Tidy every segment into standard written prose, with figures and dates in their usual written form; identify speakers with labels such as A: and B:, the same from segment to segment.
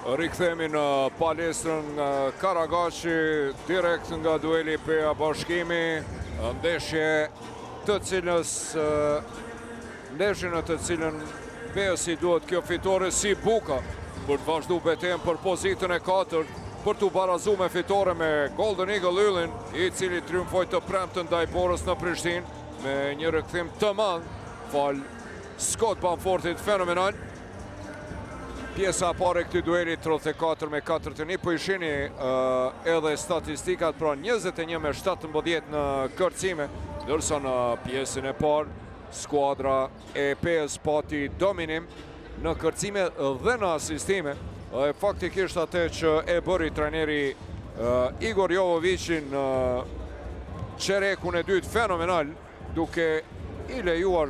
A: Rikthemi në palestrën Karagashi, direkt nga dueli Pea Bashkimi, ndeshje në të cilën Peasi duhet kjo fitore si buka për të vazhdu betejën për pozitën e 4, për të barazu me fitore me Golden Eagle Yllin, i cili triumfoi të premten ndaj Borës në Prishtinë me një rikthim të madh, fal Scott Bamfortit fenomenal. Pjesa pare këti dueli 34 me 41, po ishini edhe statistikat, pra 21 me 17 në kërcime, ndërsa në pjesën e parë skuadra e Peas pati dominim në kërcime dhe në asistime. Faktikisht atë që e bëri trajneri Igor Jovovicin në qerekun e dytë fenomenal, duke i lejuar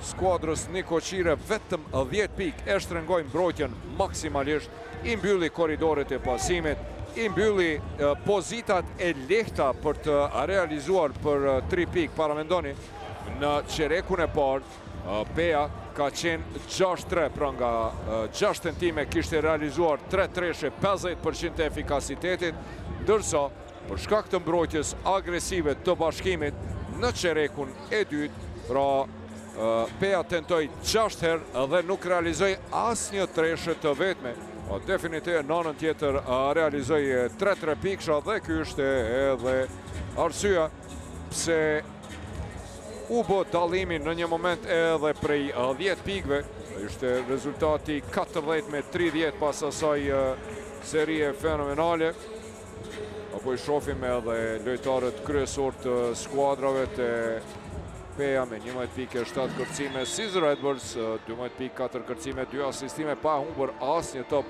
A: skuadrës Niko Qire vetëm 10 pikë, e shtrëngoi mbrojtjen maksimalisht, i mbylli korridoret e pasimit, i mbylli pozitat e lehta për të realizuar për 3 pikë. Paramendoni, në qerekun e parë Pea ka qenë 6-3, pra nga 6 tentime kishte realizuar 3 treshe, 50% e efikasitetit, ndërsa për shkak të mbrojtjes agresive të Bashkimit në qerekun e dytë, pra Pea tentoi 6 herë dhe nuk realizoi asnjë treshe të vetme. Definitiv në anën tjetër realizoi 3 piksha dhe ky është edhe arsyeja pse u bë dallimi në një moment edhe prej 10 pikëve. Ishte rezultati 14 me 30 pas asaj serie fenomenale. Apo i shohim edhe lojtarët kryesor të skuadrave të Pea me 11 pikë, 7 kërcime, Caesar Edwards 12 pikë, 4 kërcime, 2 asistime, pa humbur asnjë top.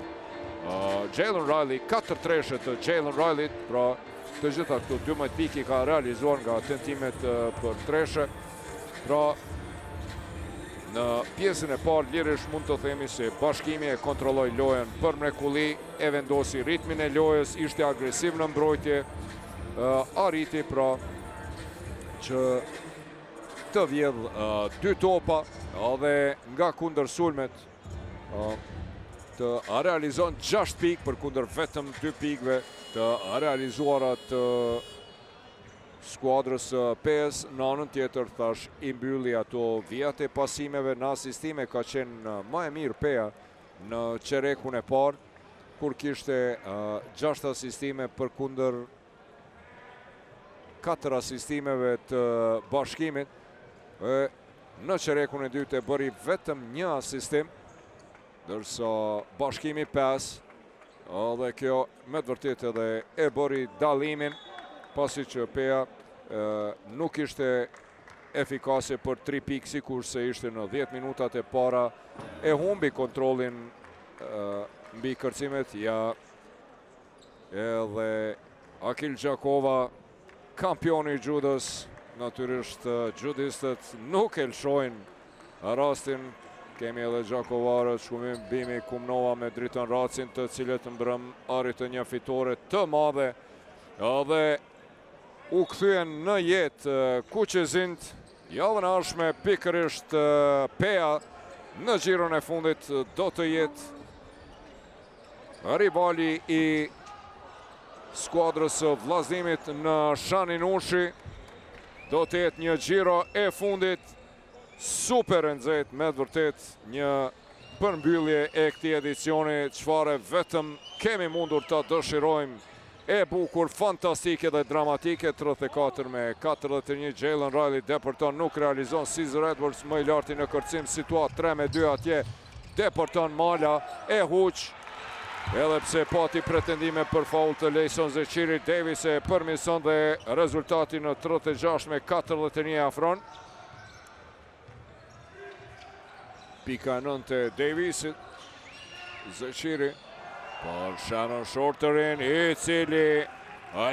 A: Jalen Riley, 4 treshe të Jalen Riley, pra të gjitha këto 12 pikë i ka realizuar nga tentimet për treshe. Pra në pjesën e parë lirisht mund të themi se Bashkimi e kontrolloi lojën për mrekulli, e vendosi ritmin e lojës, ishte agresiv në mbrojtje, arriti pra që të vjedh 2 topa dhe nga kundër sulmet të realizon 6 pikë për kundër vetëm 2 pikëve të realizuarat skuadrës Peas. Në anën tjetër thash i mbylli ato vijat e pasimeve, në asistime ka qenë më e mirë Pea në qerekun e parë, kur kishte 6 asistime për kundër 4 asistimeve të Bashkimit. Në qerekun e dytë e bëri vetëm 1 asistim, ndërsa Bashkimi 5, dhe kjo me të vërtet edhe e bëri dallimin, pasi që Pea nuk ishte efikase për 3 pikë sikur se ishte në 10 minutat e para, e humbi kontrollin mbi kërcimet, edhe Akil Gjakova, kampioni i judës. Natyrisht judistët nuk e lëshojnë rastin. Kemi edhe Gjakovarët, shkumim Bimi Kumnova me Driton Racin, të cilët mbrëm arritën një fitore të madhe dhe u kthyen në jetë Kuqezint. Javën e ardhshme pikërisht Pea në gjiron e fundit do të jetë rivali i skuadrës Vllazimit në Shanin Ushi. Do të jetë një gjiro e fundit super e nxehtë, me të vërtet një përmbyllje e këtij edicioni, çfarë vetëm kemi mundur ta dëshirojmë, e bukur, fantastike dhe dramatike. 34 me 41, Jalen Riley deporton, nuk realizon. Caesar Edwards më i larti në kërcim, situat 3 me 2 atje, deporton Mala, e huq, edhe pse pati pretendime për faul të Lejson Zeqiri. Davis e përmirëson dhe rezultati në 36 me 41 afron. Pika 9 të Davisit, Zeqiri për Shannon Shorterin, i cili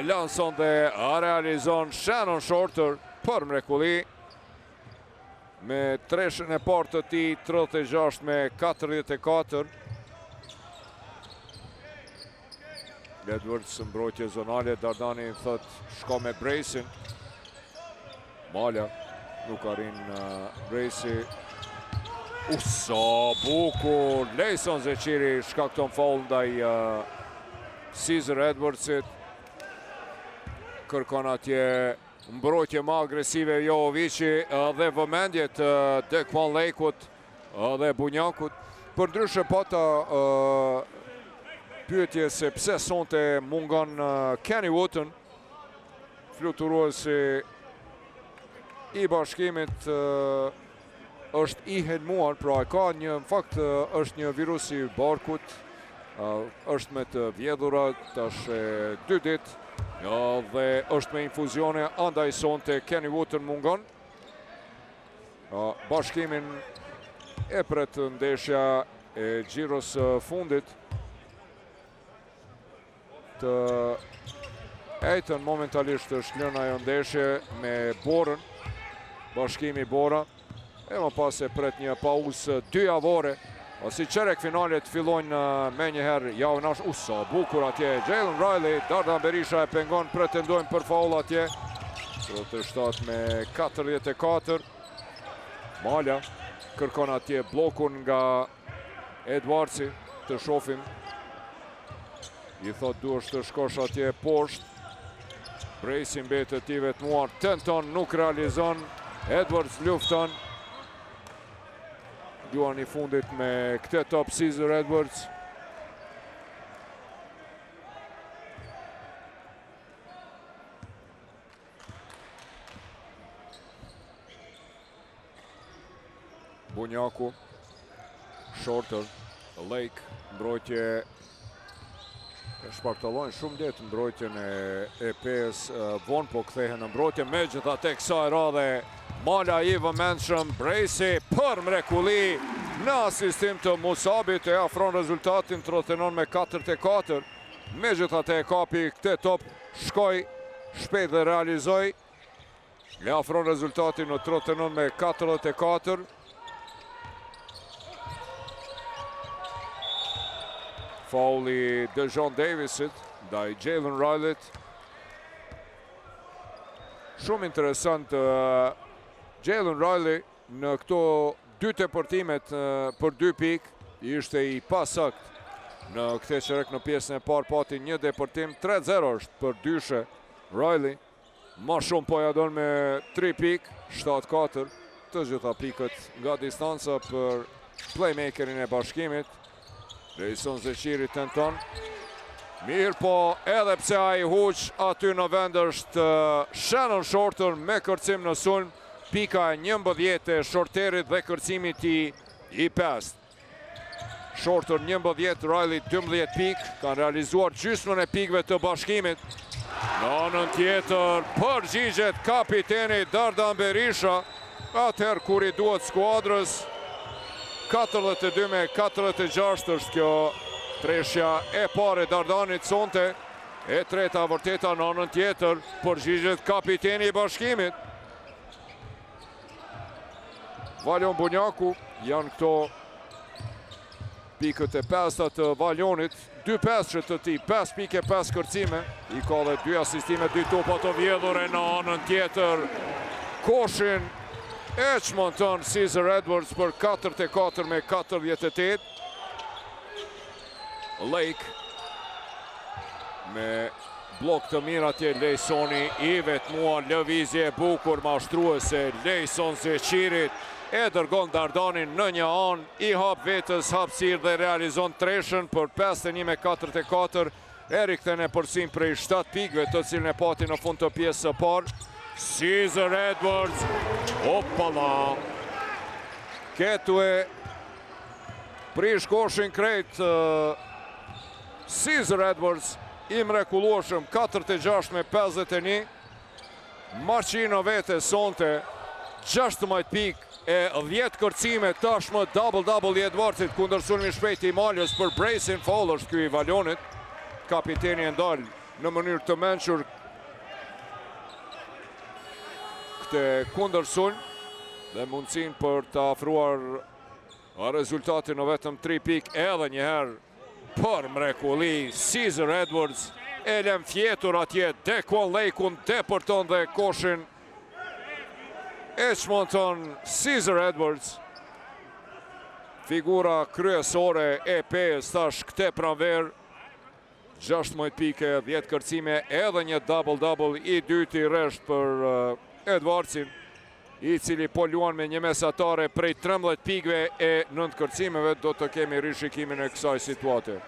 A: lanson dhe realizon. Shannon Shorter për mrekulli me treshen e parë të tij, 36 me 44. Edwards mbrojtje zonale, Dardani thot shko me Bracin. Mala nuk arrin Braci Sa bukur, Lejson Zeqiri shkakton faul ndaj Caesar Edwardsit. Kërkon atje mbrojtje më agresive Jovovici dhe vëmendje të Dekwan Lejkut dhe Bunjakut. Përndryshe pata pyetje se pse sonte mungon Kenny Wooten, fluturuesi i Bashkimit, është i helmuar, pra e ka një, në fakt është një virus i barkut, është me të vjedhura, tash 2 ditë, dhe është me infuzione, andaj sonte Kenny Wooten mungon. Bashkimin e pret ndeshja e xhiros fundit të Ejton momentalisht është lënë ajo ndeshje me Borën, Bashkimi Bora. E më pas e pret një pauzë 2 javore, si qerek finalet fillojnë me njëherë javën ashtë. Sa bukur atje, Jalen Riley, Dardan Berisha e pengon, pretendojnë për faul atje. 37 me 44. Malja kërkon atje blokun nga Edwardsi, të shofim. I thot duhesh të shkosh atje poshtë. Bracey mbetet i vetmuar, tenton, nuk realizon. Edwards lufton. Duan i fundit me këtë top Caesar Edwards. Bunjaku, Shorter, Lake, mbrojtje e shpartallojnë shumë detë mbrojtjen e PS vonë, po kthehen në mbrojtje, megjithatë kësaj radhe mala i vëmendshëm Bracey për mrekulli në asistim të Musabit, e afron rezultatin 39 me 44. Megjithatë e kapi këtë top, shkoj shpejt dhe realizoi, e afron rezultatin në 39 me 44. Fauli Dejon Davisit ndaj Jalen Rileyt. Shumë interesant, Jalen Riley në këto 2 tepërtimet për 2 pikë ishte i pasakt në këtë qerek. Në pjesën e parë pati një depërtim, 3-0 është për dyshe Riley. Ma shumë po ja don me 3 pikë, 7-4, të gjitha pikët nga distanca për playmakerin e Bashkimit. Lejson Zeqiri tenton. Mirë po, edhe pse a i huq aty në vend është Shannon Shorter me kërcim në sulm. Pika 11 e Shorterit dhe kërcimit i 5. Shorter 11, Riley 12 pikë, kanë realizuar gjysmën e pikëve të Bashkimit. Në anën tjetër përgjigjet kapiteni Dardan Berisha, atëherë kur i duhet skuadrës. 42 me 46 është kjo treshja e pare Dardanit sonte, e treta vërteta në anën tjetër, përgjigjet kapiteni i Bashkimit. Valjon Bunjaku, janë këto pikët e 5 të Valjonit, 2 pesë të ti, 5 pike, 5 kërcime, i ka dhe 2 asistime, 2 topa të vjedhure në anën tjetër. Koshin e çmonton Caesar Edwards për 44 me 48. Lake me blok të mirë atje, Lejsoni i vetmuar, lëvizje bukur mashtruese Lejson Zeqirit, e dërgon Dardanin në një anë, i hap vetës hapësirë dhe realizon treshën për 51 me 44. E rikthen e përsim prej 7 pikëve të cilën e pati në fund të pjesës së parë. Caesar Edwards, opala, ketu e prish koshin krejt. Caesar Edwards i mrekullueshëm, 46 me 51. Marqino vete sonte 16 pikë e 10 kërcime, tashmë double i Edwardsit kundër sulmi shpejt i Maljes për Bracey. Foul është ky i Valjonit. Kapiteni e ndal në mënyrë të mençur këtë kundër sulm dhe mundësin për të afruar rezultatin në vetëm 3 pikë. Edhe njëherë për mrekulli Caesar Edwards, e lem fjetur atje Dekwan Lejkun, depërton dhe koshin e çmonton Caesar Edwards. figura kryesore e PES tash këte pranver. 16 pike, 10 kërcime, edhe një double-double i dyti rresht për Edvardsin, i cili po luan me një mesatare prej 13 pikve e 9 kërcimeve. Do të kemi rishikimin e kësaj situate.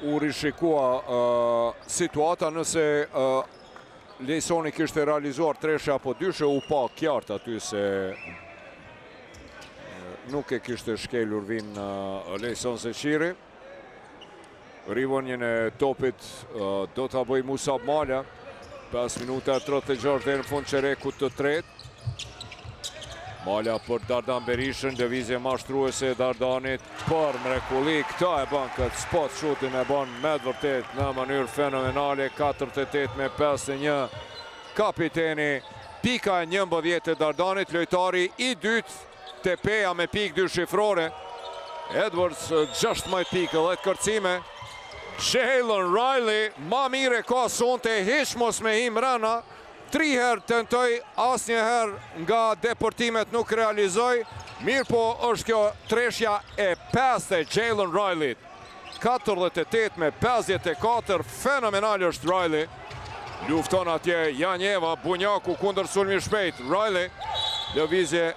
A: U rishikua situata nëse Lejsoni kishte realizuar treshe apo dyshe, u pa qartë aty se nuk e kishte shkelur vin Lejson Zeqiri. Rivonjën e topit do t'a bëj Musab Mala. 5 minuta 36 dhe në fund çerekut të tretë. Mala për Dardan Berishën, lëvizje mashtruese Dardanit për mrekulli. Këta e bën këtë spot shutin, e bën me të vërtet në mënyrë fenomenale. 4-8 me 5-1 kapiteni. Pika 11 e Dardanit, lojtari i dytë te Peja me pikë dyshifrore. Edwards 16 pikë, 10 kërcime. Jalen Riley ma mire ka sonte, hiç mos me him rëna. 3 herë tentoj, asnjëherë nga deportimet nuk realizoj. Mirë po është kjo treshja e 5 e Jalen Riley. 48 me 54, fenomenal është Riley. Lufton atje Janjeva, Bunjaku kundër sulmi shpejt. Riley, lëvizje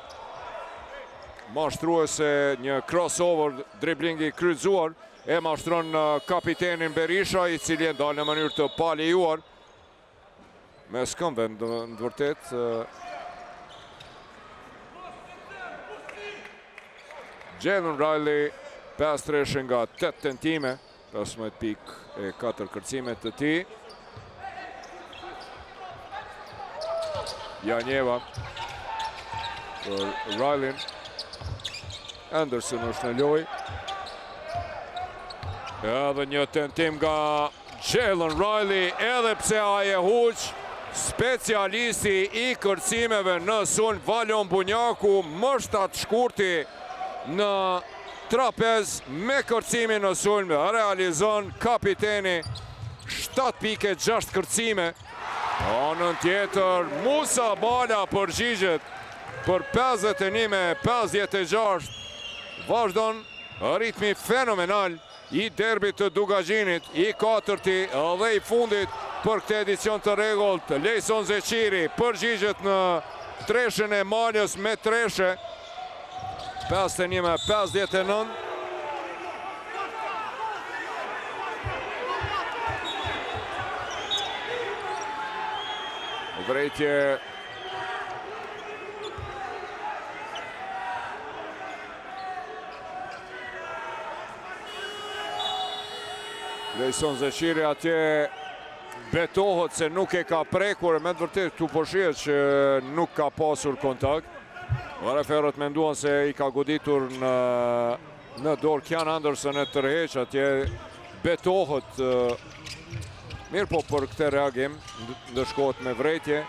A: mashtruese, një crossover, driblingi kryqëzuar, e mashtron kapitenin Berisha, i cili e ndal në mënyrë të palejuar. Me skëmbe në vërtet. Jalen Riley, 5 treshe nga 8 tentime, 15 pik e 4 kërcime të ti. Janjeva për Riley. Anderson është në loj. Edhe një tentim nga Jalen Riley, edhe pse aje huq. Specialisti i kërcimeve në sulm, Valon Bunjaku, mështat shkurti në trapez me kërcimi në sulm, realizon kapiteni. 7 pike, 6 kërcime. Anën tjetër, Musa Bala përgjigjet për 51 me 56. Vazhdon ritmi fenomenal i derbit të Dugaxhinit, i 4-ti dhe i fundit për këtë edicion të rregullt. Lejson Zeqiri përgjigjet në treshën e Malës me treshe. 51 me 59. Vrejtje Lejson Zeqiri atje betohet se nuk e ka prekur, me të vërtet tu përshihet që nuk ka pasur kontakt. Referët menduan se i ka goditur në dorë Kian Anderson e tërheq, atje betohet. Mirë po për këtë reagim, ndëshkohet me vrejtje.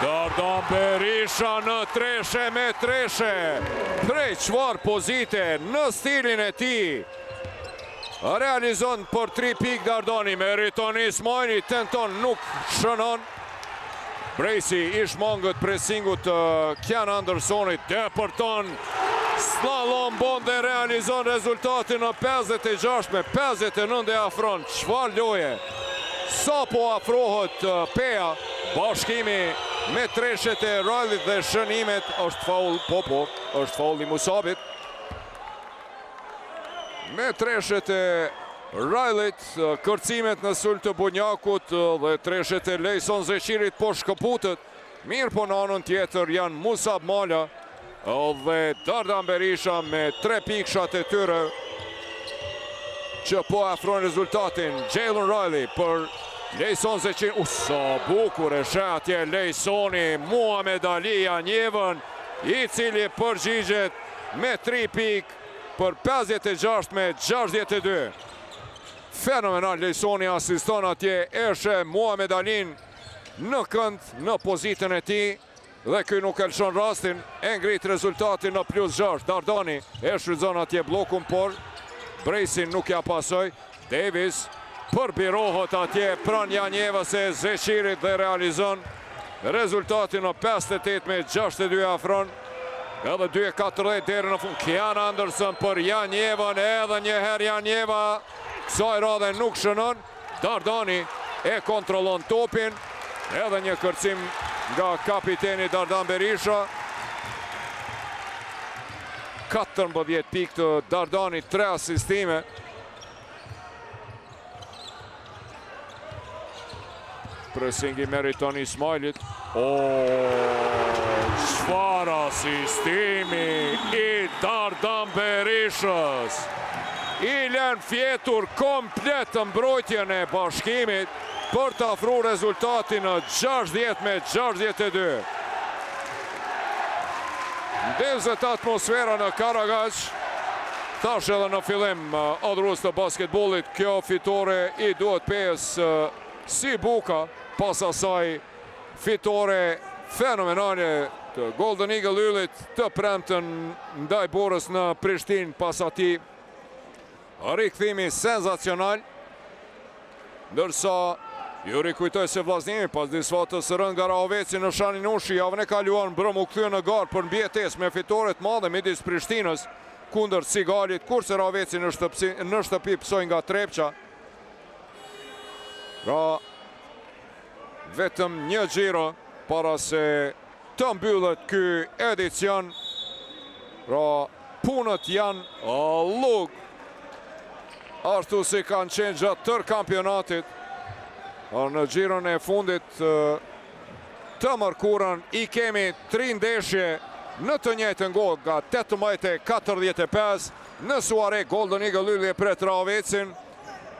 A: Dardan Berisha në treshe me treshe. Prej çfarë pozite në stilin e ti. Realizon për 3 pik Dardani, meriton Ismaili, tenton, nuk shënon. Brejsi ish mangët presingut Kian Andersonit, depërton, slalom bon dhe realizon rezultatin në 56 me 59 dhe afron. Çfarë loje? Sa po afrohet Peja, bashkimi me treshet e Rileyt dhe shënimet, është faul, është faul i Musabit. Me treshet e Rileyt, kërcimet në sulm të Bunjakut dhe treshet e Lejson Zeqirit po shkëputët. Mirë po në anën tjetër janë Musab Mala dhe Dardan Berisha me 3 pikshat e tyre që po afrojnë rezultatin. Jalen Riley për Lejson Zeqiri. Sa bukur e sheh atje Lejsoni, Muhamed Ali Janjevën, i cili përgjigjet me 3 pikë për 56-62. Fenomenal, Lejsoni asiston atje, eshe Muhamed Alin në kënd, në pozitën e ti, dhe këj nuk e lëshon rastin, e ngrit rezultatin në +6. Dardani e shfrytëzon atje blokun, por Brejsin nuk ja pasoj. Davis përbirohet atje pran Janjeva se Zeqirit dhe realizon rezultatin në 58-62 afron. Edhe 2-40 deri në fund. Kian Anderson për Janjevën, edhe njëherë Janjeva kësaj radhe nuk shënon. Dardani e kontrollon topin, edhe një kërcim nga kapiteni Dardan Berisha. 14 pikë të Dardani, 3 asistime. Presingi Meriton Ismailit. Çfarë asistimi i Dardan Berishës. I lën fjetur komplet mbrojtjen e Bashkimit për të afruar rezultatin në 60-62. Ndezet atmosfera në Karagaq. Thash edhe në fillim adhurues të basketbollit, kjo fitore i duhet PS si buka, pas asaj fitore fenomenale të Golden Eagle Yllit të premten ndaj Borës në Prishtinë, pas atij rikthimi senzacional. Ndërsa ju rikujtoj se vllaznimi pas disfatës së rënë nga Rahoveci në Shanin Ushi, javën e kaluar mbrëm u kthye në garë për mbjetesë me fitore të mëdha midis Prishtinës kundër Sigalit, kurse Rahoveci në shtëpi psoi nga Trepça. Pra vetëm një xhiro para se të mbyllet ky edicion. Pra punët janë allug, ashtu si kanë qenë gjatë tërë kampionatit. Në xhiron e fundit të mërkurën i kemi 3 ndeshje në të njëjtën kohë, nga 18:45 në Suare. Golden Eagle Ylli pret Rahovecin,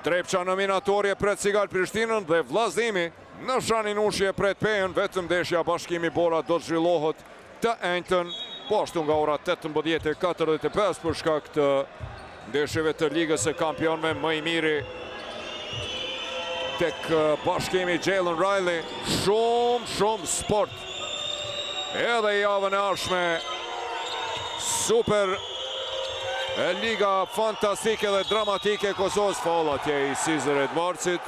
A: Trepça në minatorje pret Sigal Prishtinën dhe vllaznimi në Shanin Ushi pret Pejën. Vetëm ndeshja Bashkimi Bora do të zhvillohet të enjtën, po ashtu nga ora 18:45 për shkak të ndeshjeve të Ligës së Kampionëve. Më i miri tek Bashkimi Jalen Riley, shumë sport. Edhe javën e ardhshme super liga fantastike dhe dramatike e Kosovës. Faul atje i Sizër Edvardsit.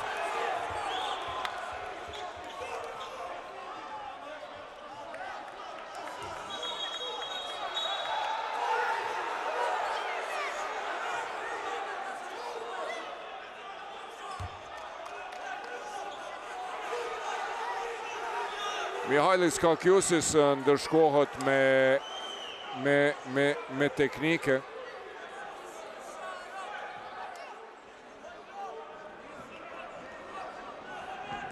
A: Mihajlis Kakiusis ndërshkohet me teknike.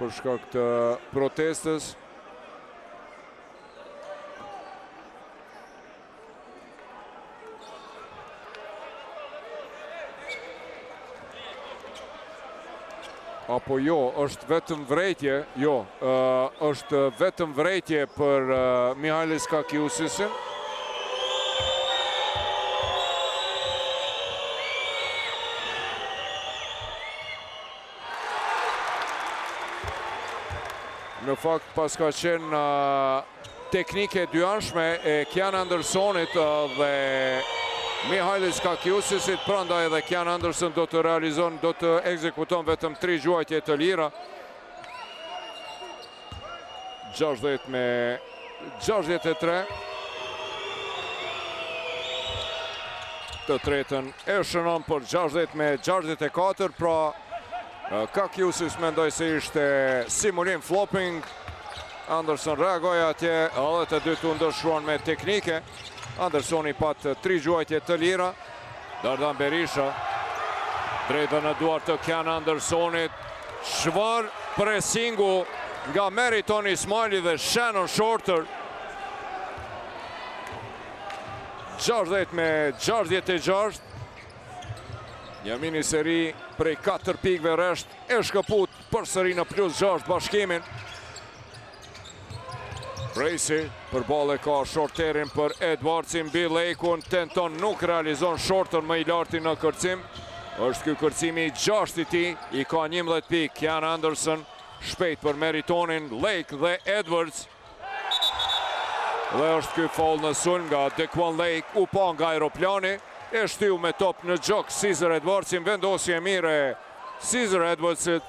A: Për shkak të protestës. Apo jo, është vetëm vrejtje, është vetëm vrejtje për Mihajlis Kakiusisin. Në fakt pas ka qenë teknike dyanshme e Kian Andersonit dhe Mihajlis Kakiusisit, prandaj edhe Kian Anderson do të realizon, do të ekzekuton vetëm 3 gjuajtje të lira. 60-63. Të tretën e shënon për 60-64, pra Kakiusis mendoj se ishte simulim flopping. Anderson reagoi atje, edhe të dy të ndëshruan me teknike. Andersoni pat 3 gjuajtje të lira. Dardan Berisha drejta në duart të Kian Andersonit. Çfarë presingu nga Meriton Ismaili dhe Shannon Shorter. 60-66. Një mini seri prej 4 pikëve rresht e shkëput përsëri në +6 Bashkimin. Bracey për ballë ka shorterin për Edwardsin, Bill Leikun tenton, nuk realizon shortën më i larti në kërcim. Është ky kërcimi i 6 i tij, i ka 11 pikë. Kian Anderson shpejt për Meritonin, Lake dhe Edwards. Dhe është ky foul në sulm nga Dequan Lake, u pa nga aeroplani, e shtyu me top në gjok Caesar Edwardsin, vendosje mire Caesar Edwardsit,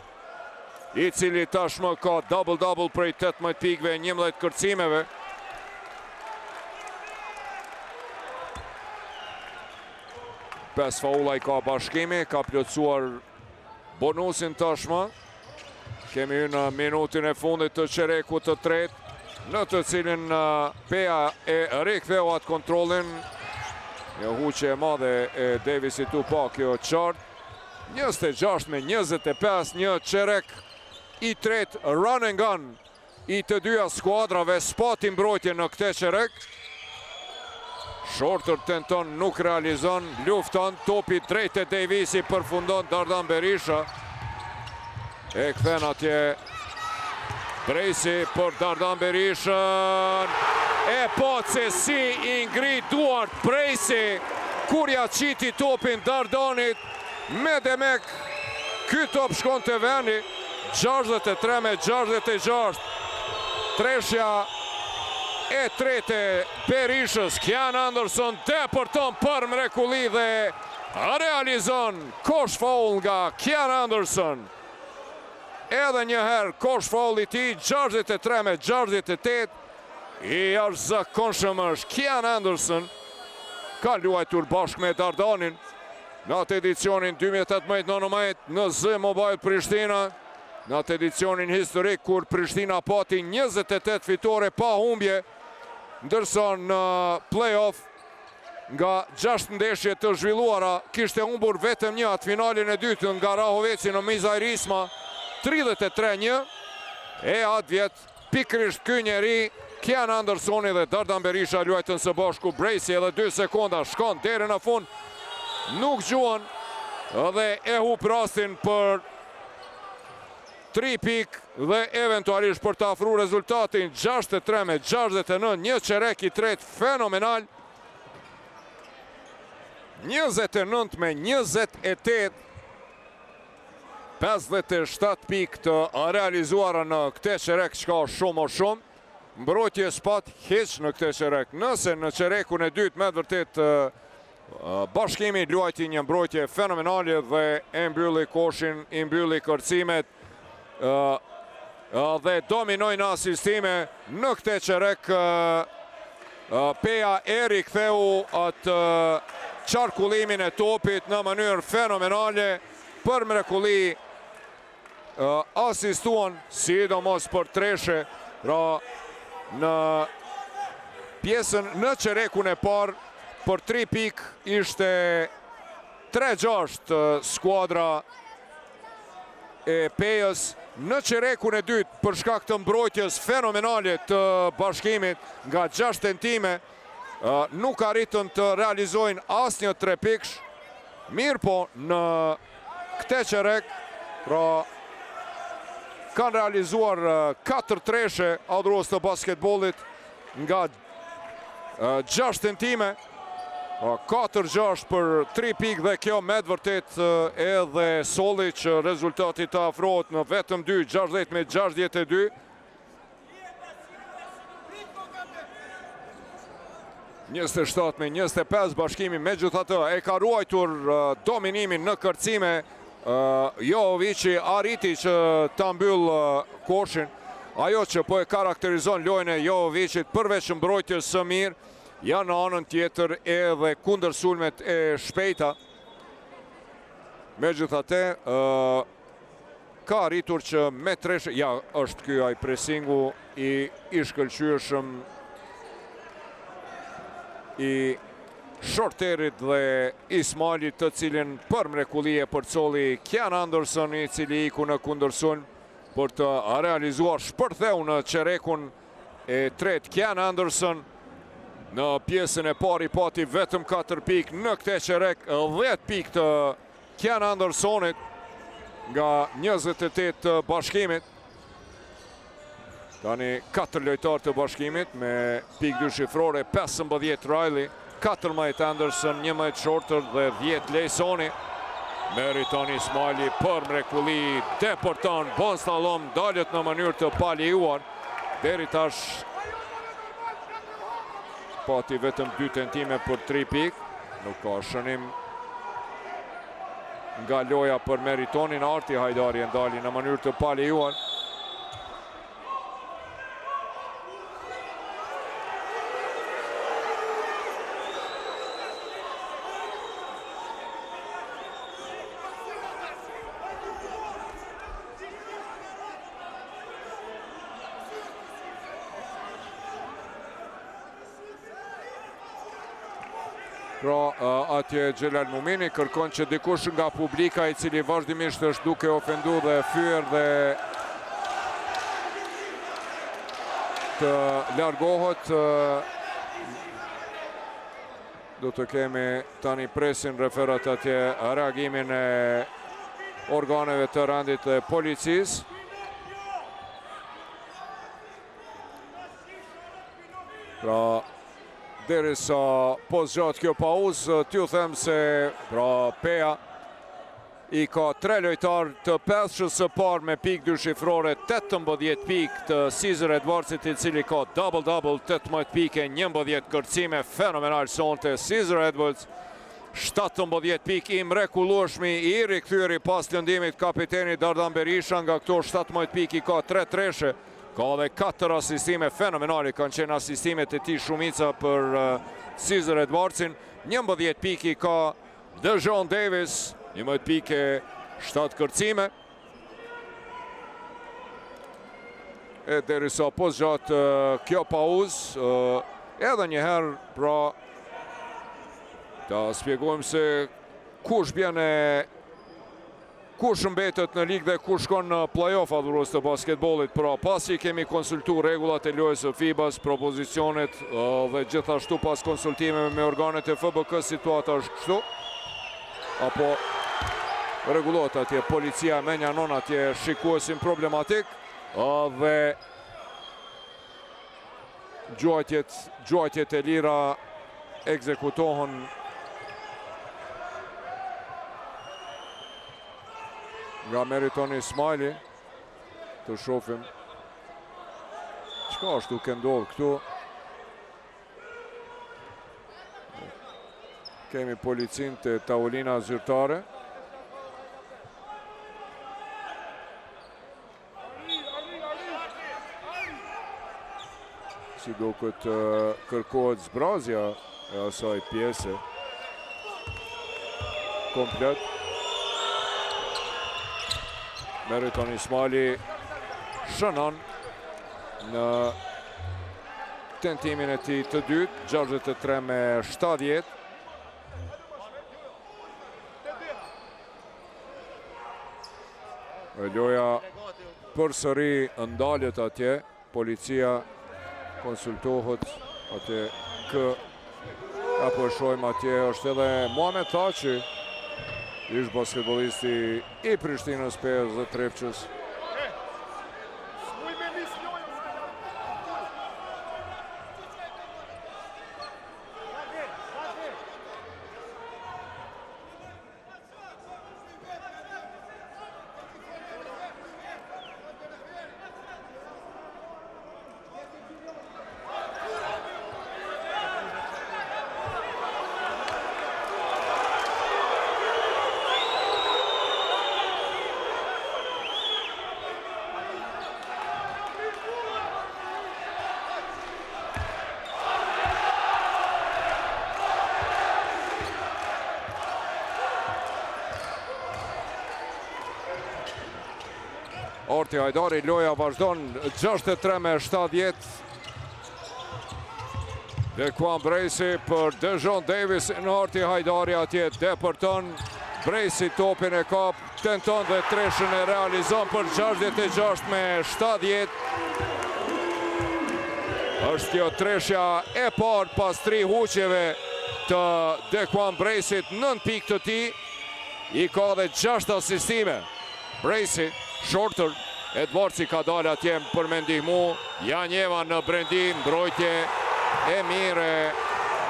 A: i cili tashmë ka double-double prej 18 pikëve, 11 kërcimeve. Pes faula i ka Bashkimi, ka plotësuar bonusin tashmë. Kemi në minutin e fundit të çerekut të tretë, në të cilin Pea e riktheu atë kontrollin. Një huqe e madhe e Davisit u pa kjo qartë. 26-25, një çerek i tretë, run and gun i të dyja skuadrave, spati mbrojtje në këtë çerek. Shorter tenton, nuk realizon, lufton, topi drejt e Davisi, përfundon Dardan Berisha. E kthen atje Bracey për Dardan Berishën. E po se si i ngrit duart Bracey kur ja qiti topin Dardanit. Me demek ky top shkon të vendi. 63-66. Treshja e trete Berishës. Kian Anderson depërton për mrekulli dhe realizon kosh foul nga Kian Anderson. Edhe njëherë kosh foul i tij, 63-68. I jashtëzakonshëm është Kian Anderson. Ka luajtur bashkë me Dardanin në atë edicionin 2018-19 në Z Mobile Prishtina. Në atë edicionin historik kur Prishtina pati 28 fitore pa humbje, ndërsa në play-off nga 6 ndeshje të zhvilluara kishte humbur vetëm një atë finalin e dytë nga Rahoveci në Mizajrisma, 33-1. E atë vjet pikërisht ky njeri, Kian Andersoni dhe Dardan Berisha luajtën së bashku. Bracey edhe 2 sekonda shkon deri në fund, nuk gjuan dhe e hup rastin për 3 pikë dhe eventualisht për të afruar rezultatin 63-69, një çerek i tretë fenomenal. 29-28. 57 pikë të realizuara në këtë çerek, që ka shumë o shumë. Mbrojtje s'pat hiç në këtë çerek. Nëse në çerekun e dytë me vërtet Bashkimi luajti një mbrojtje fenomenale dhe e mbylli koshin, i mbylli kërcimet dhe dominoi në asistime në këtë çerek. Pea e riktheu atë qarkullimin e topit në mënyrë fenomenale, për mrekulli asistuan, sidomos për treshe, në pjesën në çerekun e parë për 3 pikë ishte 3-6 skuadra e Pejës. Në çerekun e dytë për shkak të mbrojtjes fenomenale të Bashkimit nga 6 tentime nuk arritën të realizojnë asnjë 3 pikësh. Mirë po në këtë çerek kanë realizuar 4 treshe adhurues të basketbollit nga 6 tentime, 4-6 për 3 pikë dhe kjo me vërtet edhe solli që rezultati të afrohet në vetëm 2, 60-62. Njëztë 27-25 Bashkimi megjithatë e ka ruajtur dominimin në kërcime. Jovici arriti që ta mbyll koshin. Ajo që po e karakterizon lojën e Jovicit përveç mbrojtjes së mirë, janë në anën tjetër edhe kundër sulmet e shpejta. Megjithatë ka arritur që me treshe, ja është ky ai presingu i shkëlqyeshëm i shorterit dhe Ismailit, të cilin për mrekulli e përcolli Kian Anderson, i cili iku në kundërsulm për të realizuar shpërtheu në çerekun e tretë. Kian Anderson në pjesën e parë i pati vetëm 4 pikë, në këtë çerek 10 pikë të Kian Andersonit nga 28 të Bashkimit. Tani 4 lojtar të bashkimit me pikë dyshifrore, 15 Riley, 14 Anderson, 11 Shorter dhe 10 Lejsoni. Meriton Ismaili për mrekulli, deporton, bon slalom, dalët në mënyrë të paljejuar. Deri tash pati vetëm 2 tentime për 3 pikë. Nuk ka shënim nga loja për Meritonin. Arti Hajdari ndali në mënyrë të paljejuar. Pra, atje Gjelal Mumini kërkon që dikush nga publika i cili vazhdimisht është duke ofendu dhe fyer dhe të largohet. Do të kemi tani presin referat atje reagimin e organeve të rendit dhe policisë. Pra, deri sa po zgjat kjo pauzë, t'ju them se pra Peja i ka 3 lojtar të peshqës së parë me pikë dyshifrore, 18 pikë të Caesar Edwardsit i cili ka double-double, 18 pikë, 11 kërcime, fenomenal sonte Caesar Edwards, 17 pikë i mrekullueshmi, i rikthyeri pas lëndimit kapiteni Dardan Berisha, nga këto 17 pikë i ka 3 treshe. Ka dhe 4 asistime fenomenali, kanë qenë asistimet e ti shumica për Caesar Edwardsin. 11 piki ka Dejon Davis, 11 pike, 7 kërcime. E derisa po zgjatë kjo pauzë, edhe njëherë pra ta spjegojmë se kush bjene, kush mbetet në ligë dhe kush shkon në play-off adhurues të basketbollit. Pra pasi kemi konsultu regullat e lojës së FIBA-s, propozicionet dhe gjithashtu pas konsultime me organet e FBK, situata është kështu. Apo regullot atje policia me njanon atje shikuesin problematik dhe gjuajtjet e lira ekzekutohen nga Meriton Ismaili. Të shofim çka është duke ndodhur këtu. Kemi policin të tavolina zyrtare. Si duket kërkohet zbrazja e asaj pjese komplet. Meriton Ismaili shënon në tentimin e tij të dytë, 63 me 70. Loja përsëri ndalet atje, policia konsultohet atje apo shohim atje është edhe Muhamet Thaçi, ish basketbolisti i Prishtinës, Pezë dhe Trepçës. Arti Hajdari, loja vazhdon 63 me 70. Dequan Bracey për Dejon Davis në Arti Hajdari atje depërton. Bracey topin e kap, tenton dhe treshën e realizon për 66 me 70. Është kjo treshja e parë pas 3 huqjeve të Dequan Braceyt, 9 pikë të tij, i ka dhe 6 asistime. Bracey, Shorter, Edwardsi ka dalë atje për me ndihmu. Janjeva në brendim, mbrojtje e mire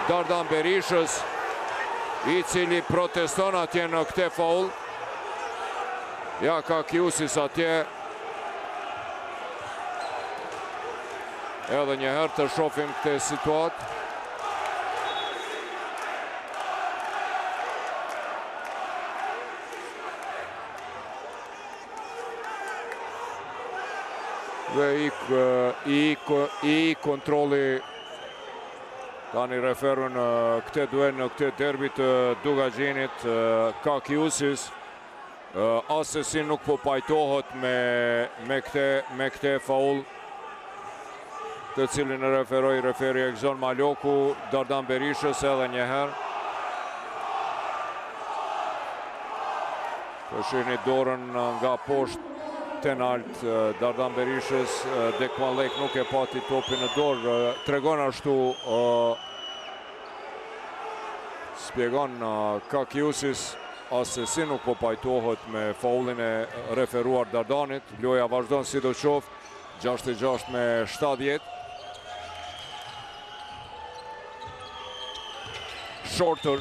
A: Dardan Berishës, i cili proteston atje në këte faul. Ja ka Kiusis atje. Edhe njëherë të shofim këte situatë. Dhe i kontroli tani referu në këte duel, në këte derbi të Dugaxhinit, ka Kiusis. Asesin nuk po pajtohet me këte faul, të cilin e referoi referi Egzon Maloku Dardan Berishës edhe njëherë. Të shihni dorën nga poshtë tenalt Dardan Berishës, Dekvan Lek nuk e pati topin në dorë, tregon ashtu, spjegon ka Kiusis, Asesin nuk po pajtohet me faulin e referuar Dardanit. Loja vazhdon sidoqoftë, 6-6 me 70. Shorter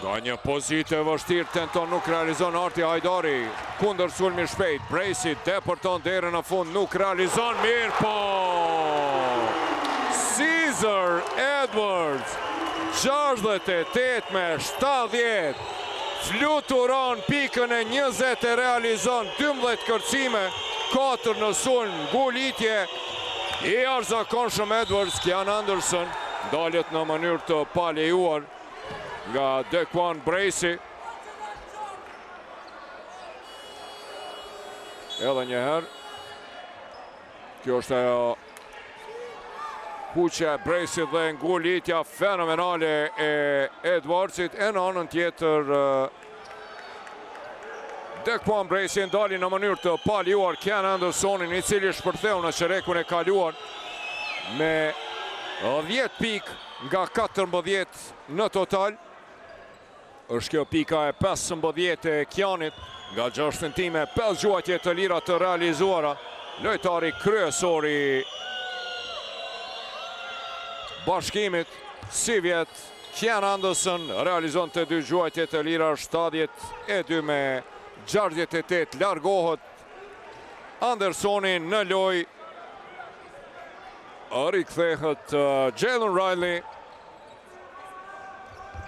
A: nga një pozitë e vështirë tenton, nuk realizon Arti Hajdari. Kundër sulmi shpejt, Bracey depërton derën në fund, nuk realizon mirë, po Caesar Edwards 68 me 70 fluturon pikën e 20 e realizon 12 kërcime, 4 në sulm, golitje i arzakonshëm Edwards. Kian Anderson dalet në mënyrë të palejuar nga Dekwan Bracey. Edhe njëherë, kjo është ajo kuqe Bracey dhe ngulitja fenomenale e Edwardsit. E në anën tjetër, Dekwan Bracey ndali në mënyrë të paljuar Kian Andersonin, i cili shpërtheu në qerekun e kaluar me 10 pik nga 14 në total. Është kjo pika e 15 e Kianit, nga 6 tentime, 5 gjuajtje të lira të realizuara. Lojtari kryesori Bashkimit, si vjet, Kian Anderson realizon të 2 gjuajtje të lira, 72 me 68, largohet Andersoni në loj. Rikthehet Jalen Riley,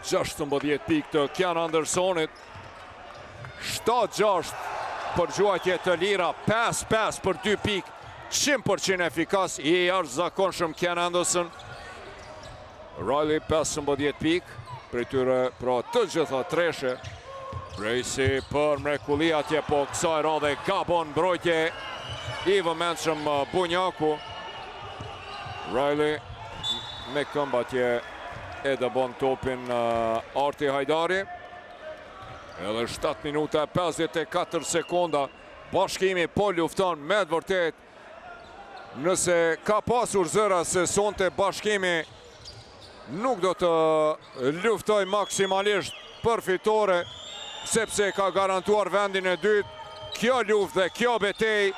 A: 16 pik të Kian Andersonit, 7-6 për gjuajtje të lira, 5-5 për 2 pik, 100% efikas i jashtëzakonshëm Kian Anderson. Riley 15 pik, për tyre pra të gjitha treshe. Bracey për mrekulli atje, po kësaj radhe gabon mbrojtje i vëmendshëm Bunjaku. Riley me këmbë atje e dëbon topin Arti Hajdari. Edhe 7 minuta 54 sekonda. Bashkimi po lufton me të vërtet. Nëse ka pasur zëra se sonte Bashkimi nuk do të luftoj maksimalisht për fitore, sepse ka garantuar vendin e dytë. Kjo luftë dhe kjo betej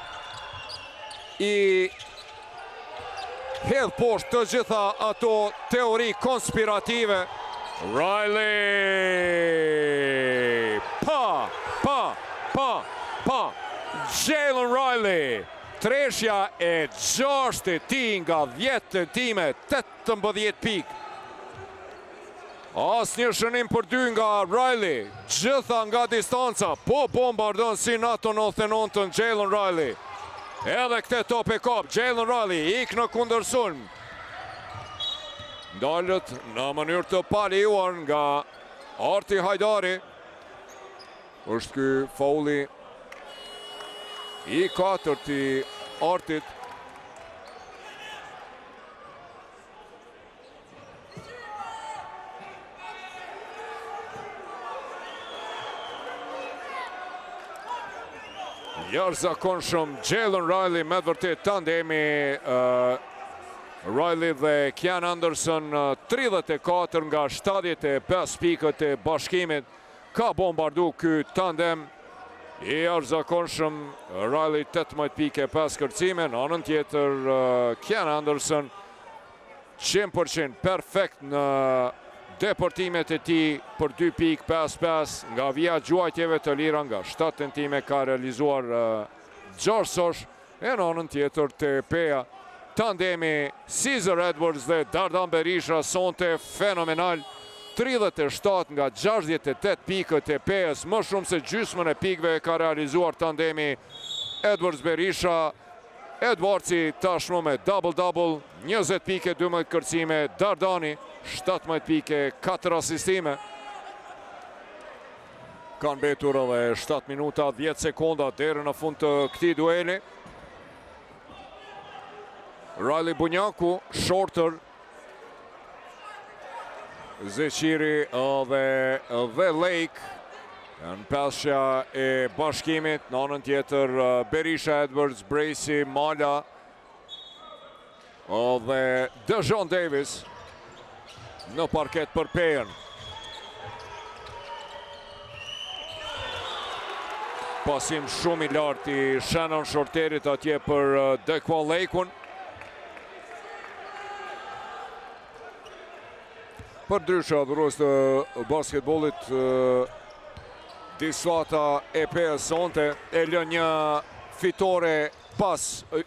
A: i hedh poshtë të gjitha ato teori konspirative. Riley! Jalen Riley! Treshja e 6 e ti nga 10 tentime, 18 pik. Asnjë shënim për 2 nga Riley, gjitha nga distanca, po bombardon si NATO 99-ën Jalen Riley. Edhe këte top e kop, Jalen Riley ik në kundërsulm. Ndalët në mënyrë të palijuar nga Arti Hajdari. Është ky fauli i 4 i Artit. Jashtëzakonshëm Jalen Riley, me vërtet tandemi Riley dhe Kian Anderson, 34 nga 75 pikët e Bashkimit. Ka bombardu ky tandem I arzakonshëm, Riley 18 pike pas kërcime, në anën tjetër Ken Anderson 100% perfekt në deportimet e tij për 2 pikë pas nga vija gjuajtjeve të lira nga 7 tentime ka realizuar George Sosh, e në anën tjetër TP-ja tandemi Caesar Edwards dhe Dardan Berisha sonte fenomenal. 37 nga 68 pikët e PS, më shumë se gjysmën e pikëve ka realizuar tandemi Edwards-Berisha. Edwardsi tashmë me double-double, 20 pike, 12 kërcime, Dardani 17 pike, 4 asistime. Kanë mbetur edhe 7 minuta 10 sekonda deri në fund të këtij dueli. Riley Bunjaku, shorter, Zeqiri dhe Lake në pasja e bashkimit, në anën tjetër Berisha, Edwards, Bracey, Mala dhe Dejon Davis në parket për Pejen. Pasim shumë i lartë i Shannon Shorterit atje për Dequan Lakeun. Për ndryshe adhurues të basketbollit, disuata e PS sonte e lë një fitore pas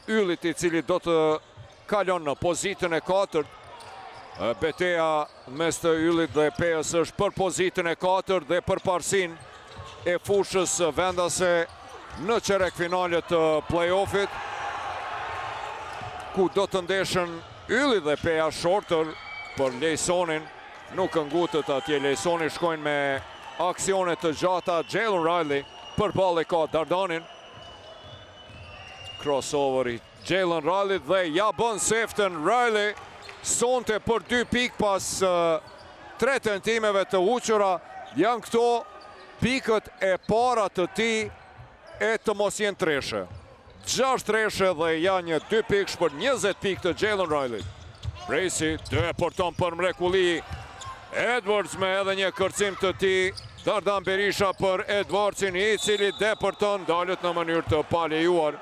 A: yllit i cili do të kalon në pozitën e 4. Beteja mes të yllit dhe PS është për pozitën e 4 dhe për parsin e fushës vendase në çerek finalet të play-offit, ku do të ndeshen yllit dhe PA Shorter për Lejsonin. Nuk ngutët atje, Lejsoni shkojnë me aksionet të gjata. Jalen Riley për ballë ka Dardanin. Crossover i Jalen Riley dhe ja bën seften Riley sonte për 2 pikë pas 3 tentimeve të huqura. Janë këto pikët e para të tij e të mos jenë treshe. 6 treshe dhe janë një 2 pikësh për 20 pikë të Jalen Riley. Bracey deporton për mrekulli. Edwards me edhe një kërcim të tij. Dardan Berisha për Edwardsin i cili deporton, dalet në mënyrë të palejuar.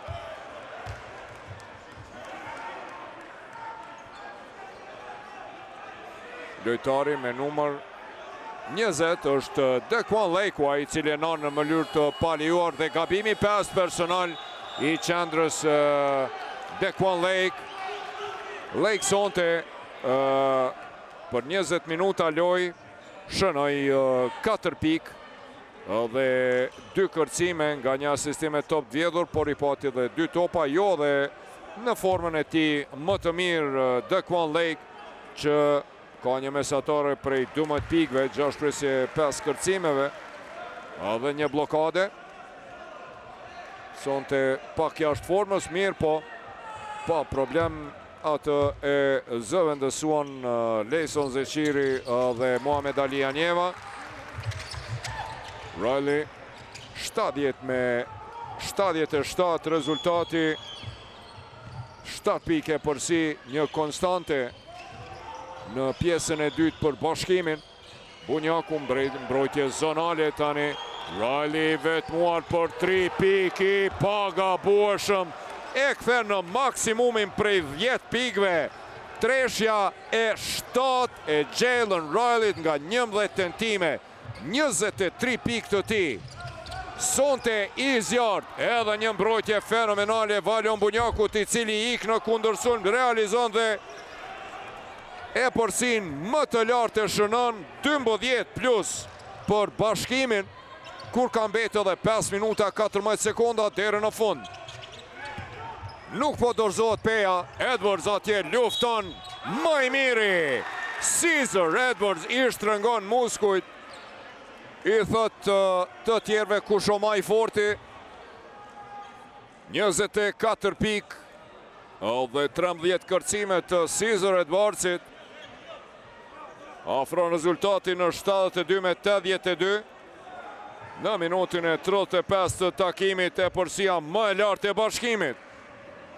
A: Lojtari me numër 20 është Dequan Lake, i cili e në mënyrë të palejuar dhe gabimi pas personal i qendrës Dequan Lake. Lake sonte për 20 minuta loj, shënoj 4 pikë dhe 2 kërcime nga një asistime top vjedhur, por i pati dhe 2 topa, jo dhe në formën e tij më të mirë Dequan Lake, që ka një mesatare prej 12 pikëve, 6 presje 5 kërcimeve dhe një blokade. Sonte pak jashtë formës, mirë po, pa problem atë e zëvendësuan Lejson Zeqiri dhe Mohamed Ali Anjeva. Riley 70 me 77 rezultati, 7 pike përsi, një konstante në pjesën e dytë për bashkimin. Bunjaku mbrojtje zonale tani. Riley vetmuar për 3 piki, pagabueshëm. E kthen në maksimumin prej 10 pikëve. Treshja e 7 e Jalen Riley nga 11 tentime. 23 pikë të tij. Sonte i zjarrt, edhe një mbrojtje fenomenale Valion Bunjakut, i cili ik në kundërsulm, realizon dhe e përsin më të lartë e shënon 12 plus për bashkimin, kur ka mbetë edhe 5 minuta 14 sekonda deri në fund. Nuk po dorëzohet Peja, Edwards atje lufton më i miri. Caesar Edwards i shtrëngon muskujt, i thot të tjerve kush o ma i forti. 24 pikë dhe 13 kërcime të Caesar Edwardsit. Afron rezultati në 72 me 82. Në minutin e 35 të takimit e përsia më e lartë e bashkimit.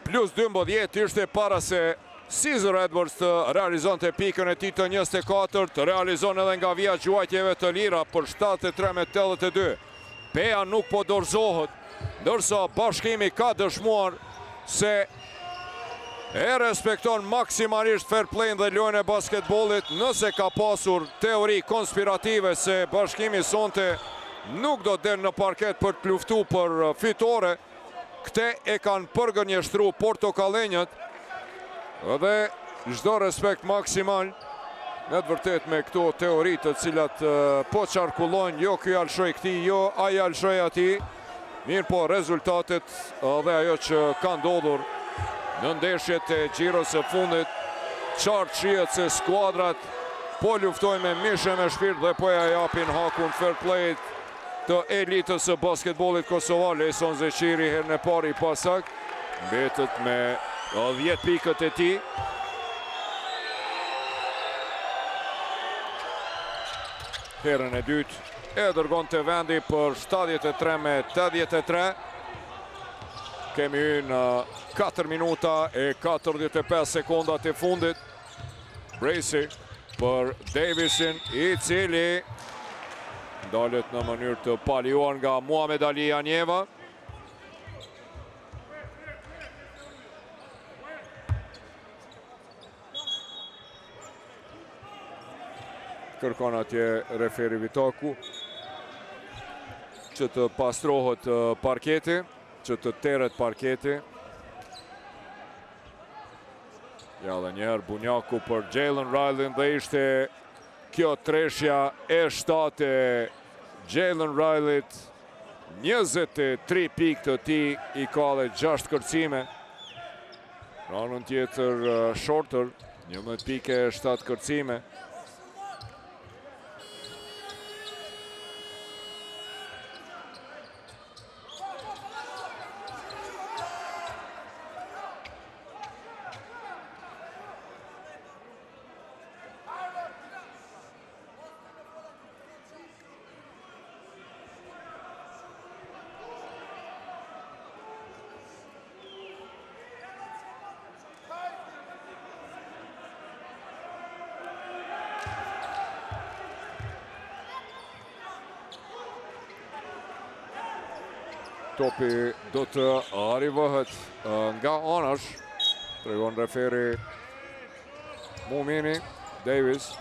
A: Plus 12 ishte para se Caesar Edwards të realizon të pikën e tij të 24, të realizon edhe nga vija gjuajtjeve të lira për 73 me 82. Bea nuk po dorëzohet, ndërsa Bashkimi ka dëshmuar se e respekton maksimalisht fair play dhe lojën e basketbollit. Nëse ka pasur teori konspirative se Bashkimi sonte nuk do të del në parket për të luftuar për fitore, këte e kanë përgënjeshtruar portokallenjët dhe çdo respekt maksimal. Në të vërtet me këto teoritë të cilat po qarkullojnë, jo ky alshoj këti, jo ai alshoj ati, mirë po rezultatet dhe ajo që ka ndodhur në ndeshjet e gjirës së fundit, qartë shihet se skuadrat po luftojnë me mishe me shpirt dhe po ja japin hakun fair play të elitës së basketbollit kosovar. Leson Zeqiri herën e parë i pasak, mbetet me 10 pikët e tij. Herën e dytë e dërgon të vendi për 73-83. Kemi në 4 minuta e 45 sekondat e fundit. Bracey për Davisin, i cili dalet në mënyrë të paljuar nga Muhamed Ali Janjeva. Kërkon atje referi Vitaku që të pastrohet parketi, që të teret parketi. Ja dhe njerë Bunjaku për Jalen Riley dhe ishte kjo treshja e 7 e Jalen Riley. 23 pikë të ti i ka dhe 6 kërcime. Ranën tjetër Shorter, 11 pikë e 7 kërcime. Topi do të arrivohet nga anash, tregon referi Mumini. Davis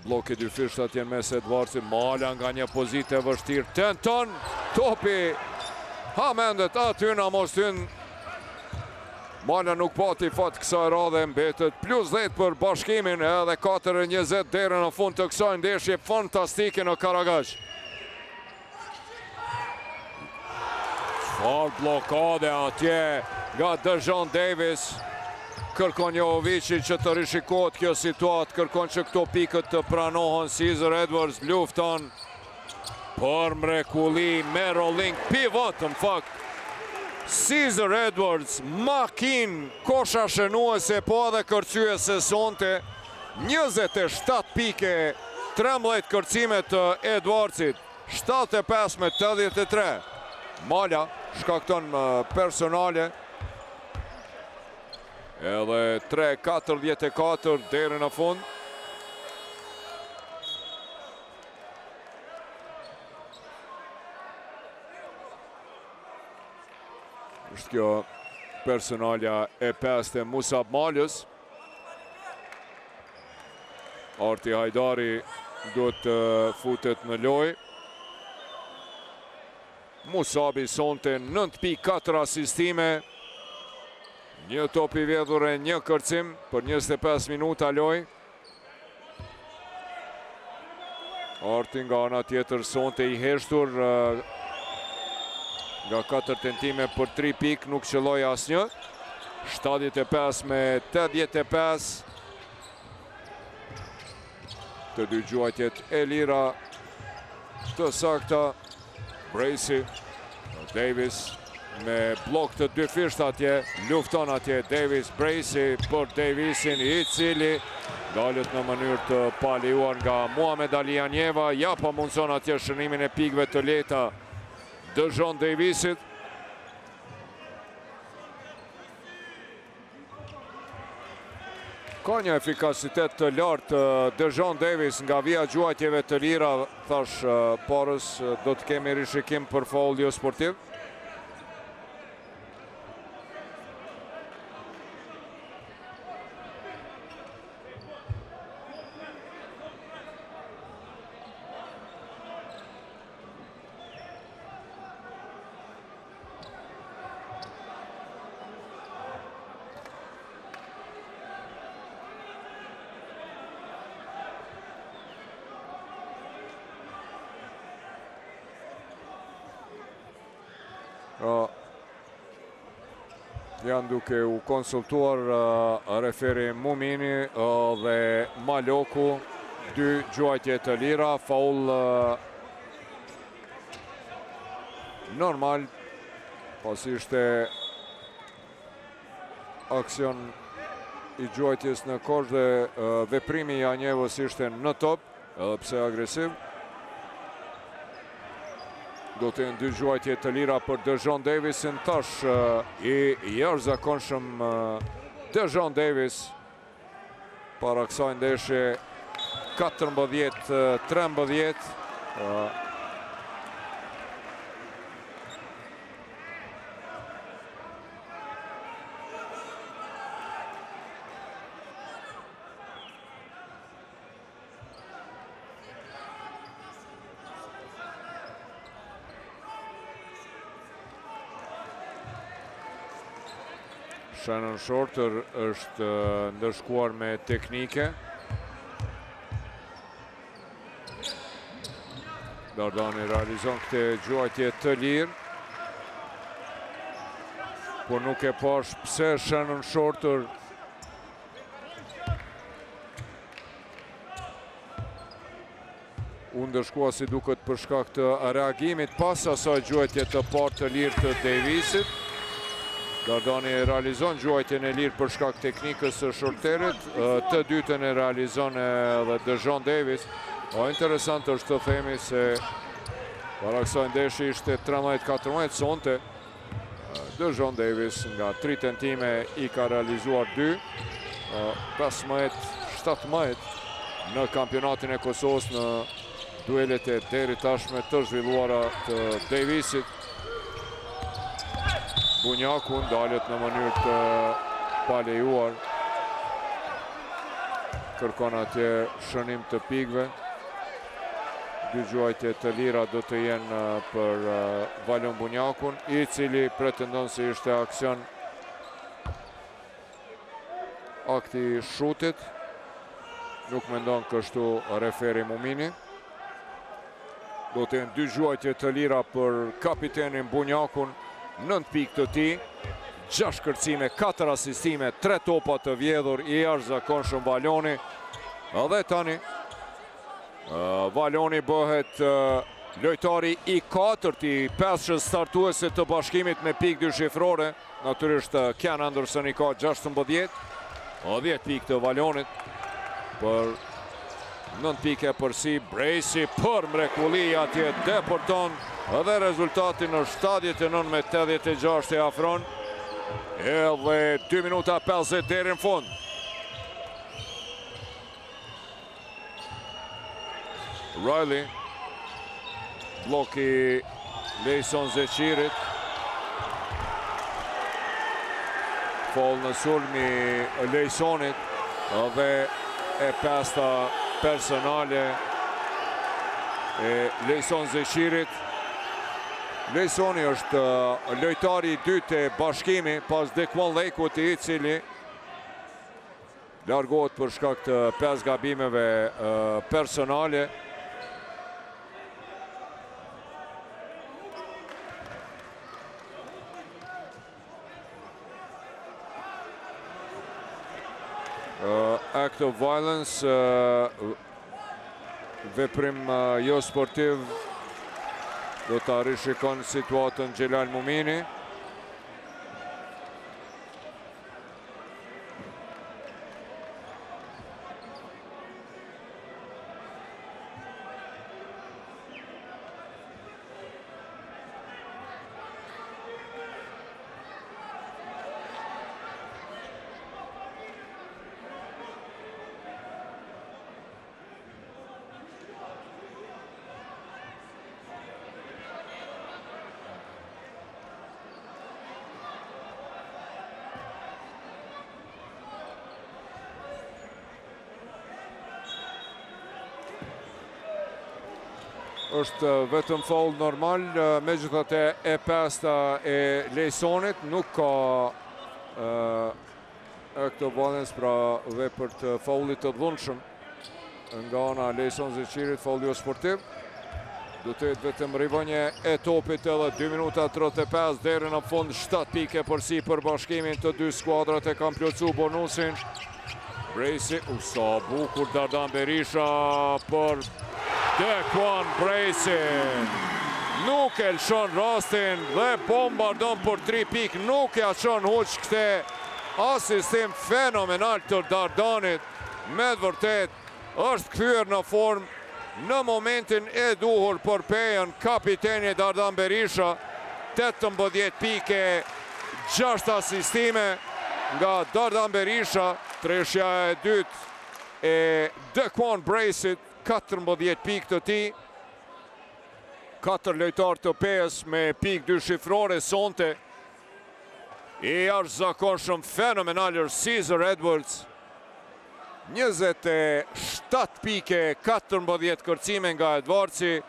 A: bloki dy fishtat jenë mes Edvardsit. Mala nga një pozitë e vështirë, tenton topi hamendet aty në mostyn. Mala nuk pati fat kësaj radhe, mbetet plus 10 për Bashkimin edhe 4-20 deri në fund të kësaj ndeshje fantastike në Karagaj. Çfarë blokade atje nga Dejon Davis. Kërkon Jovici që të rishikohet kjo situatë, kërkon që këto pikët të pranohen. Caesar Edwards lufton për mrekulli me rolling pivot në fakt. Caesar Edwards, makin kosha shënuese po edhe kërcyese sonte. 27 pike, 13 kërcime të Edwardsit, 75-83. Mala shkakton personale. Edhe 3-44 deri në fund. Është kjo personalja e 5 e Musab Malës. Arti Hajdari duhet të futet në lojë. Musabi sonte 9.4 asistime. Një top i vjedhur e një kërcim për 25 minuta lojë. Arti nga ana tjetër sonte i heshtur nga 4 tentime për 3 pik, nuk qëlloj asnjë. 75-85. Të dy gjuajtjet e lira të sakta. Bracey, Davis me blok të dy fisht atje, lufton atje Davis. Bracey për Davisin, i cili dalet në mënyrë të paljuar nga Muhamed Ali Janjeva. Ja pa mundson atje shënimin e pikëve të lehta Dejon Davisit. Ka një efikasitet të lartë Dejon Davis nga vija gjuajtjeve të lira, thash parës do të kemi rishikim për faul jo sportiv. Janë duke u konsultuar referi Mumini dhe Maloku, dy gjuajtje të lira, faul normal, pas ishte aksion i gjuajtjes në kosh dhe veprimi i Anjevës ishte në top, edhe pse agresiv. Do të jenë dy gjuajtje të lira për Dejon Davisin, tash i jashtëzakonshëm Dejon Davis para kësaj ndeshje 14-13. Shannon Shorter është ndërshkuar me teknike. Dardani realizon këtë gjuajtje të lirë. Por nuk e pash pse Shannon Shorter u ndërshkua si duket për shkak të reagimit pas asaj gjuajtje të parë të lirë të Davisit. Dardani realizon gjuajtjen e lirë për shkak teknikës së Shorterit, të dytën e realizon edhe Dejon Davis. Interesant është të themi se para kësaj ndeshje ishte 13-14, sonte Dejon Davis nga 3 tentime i ka realizuar 2, 15-17 në kampionatin e Kosovës në duelet e deri tashme të zhvilluara të Davisit. Bunjaku ndalet në mënyrë të palejuar. Kërkon atje shënim të pikëve. Dy gjuajtje të lira do të jenë për Valon Bunjakun, i cili pretendon se ishte aksion akti shutit. Nuk mendon kështu referi Mumini. Do të jenë dy gjuajtje të lira për kapitenin Bunjakun. 9 pikë të ti, 6 kërcime, 4 asistime, 3 topa të vjedhur, i jashtëzakonshëm Valoni. Edhe tani, Valoni bëhet lojtari i 4 i 5 startuese të bashkimit me pikë 2 shifrore. Natyrisht Ken Anderson i ka 16, 10 pikë të Valonit. Për 9 pike përsi, Bracey për mrekulli atje deporton. Edhe rezultati në 79-86 e afron. Edhe 2 minuta 50 deri në fund. Riley. Bloki Lejson Zeqirit. Fall në sulmi Lejsonit. Edhe e pesta personale e Lejson Zeqirit. Lejsoni është lojtari i dytë e bashkimi pas Dekwan Lekut, i cili largohet për shkak të 5 gabimeve personale. Act of violence, veprim jo sportiv. Do të rishikon situatën Gjelal Mumini. është vetëm faul normal, megjithatë e pesta e Lejsonit nuk ka këtë balans pra vepër të faulit të dhunshëm nga ana Lejson Zeqirit, faul jo sportiv. Do të jetë vetëm rivonje e topit edhe 2 minuta 35 deri në fund, 7 pike përsi për bashkimin të dy skuadrat e kam plotsu bonusin. Brejsi, sa bukur Dardan Berisha për Dequan Brejsi. Nuk e lëshon rastin dhe bombardon për 3 pik, nuk e aqon huq këte asistim fenomenal të Dardanit. Me vërtet është kthyer në form në momentin e duhur për Pejën, kapiteni Dardan Berisha. 18 pike, 6 asistime nga Dardan Berisha. Treshja e dytë e Dequan Brejsit, 14 pikë të tij. 4 lojtar të Pejës me pikë 2 shifrore sonte. I jashtëzakonshëm fenomenal Caesar Edwards. 27 pike, 14 kërcime nga Edwardsi.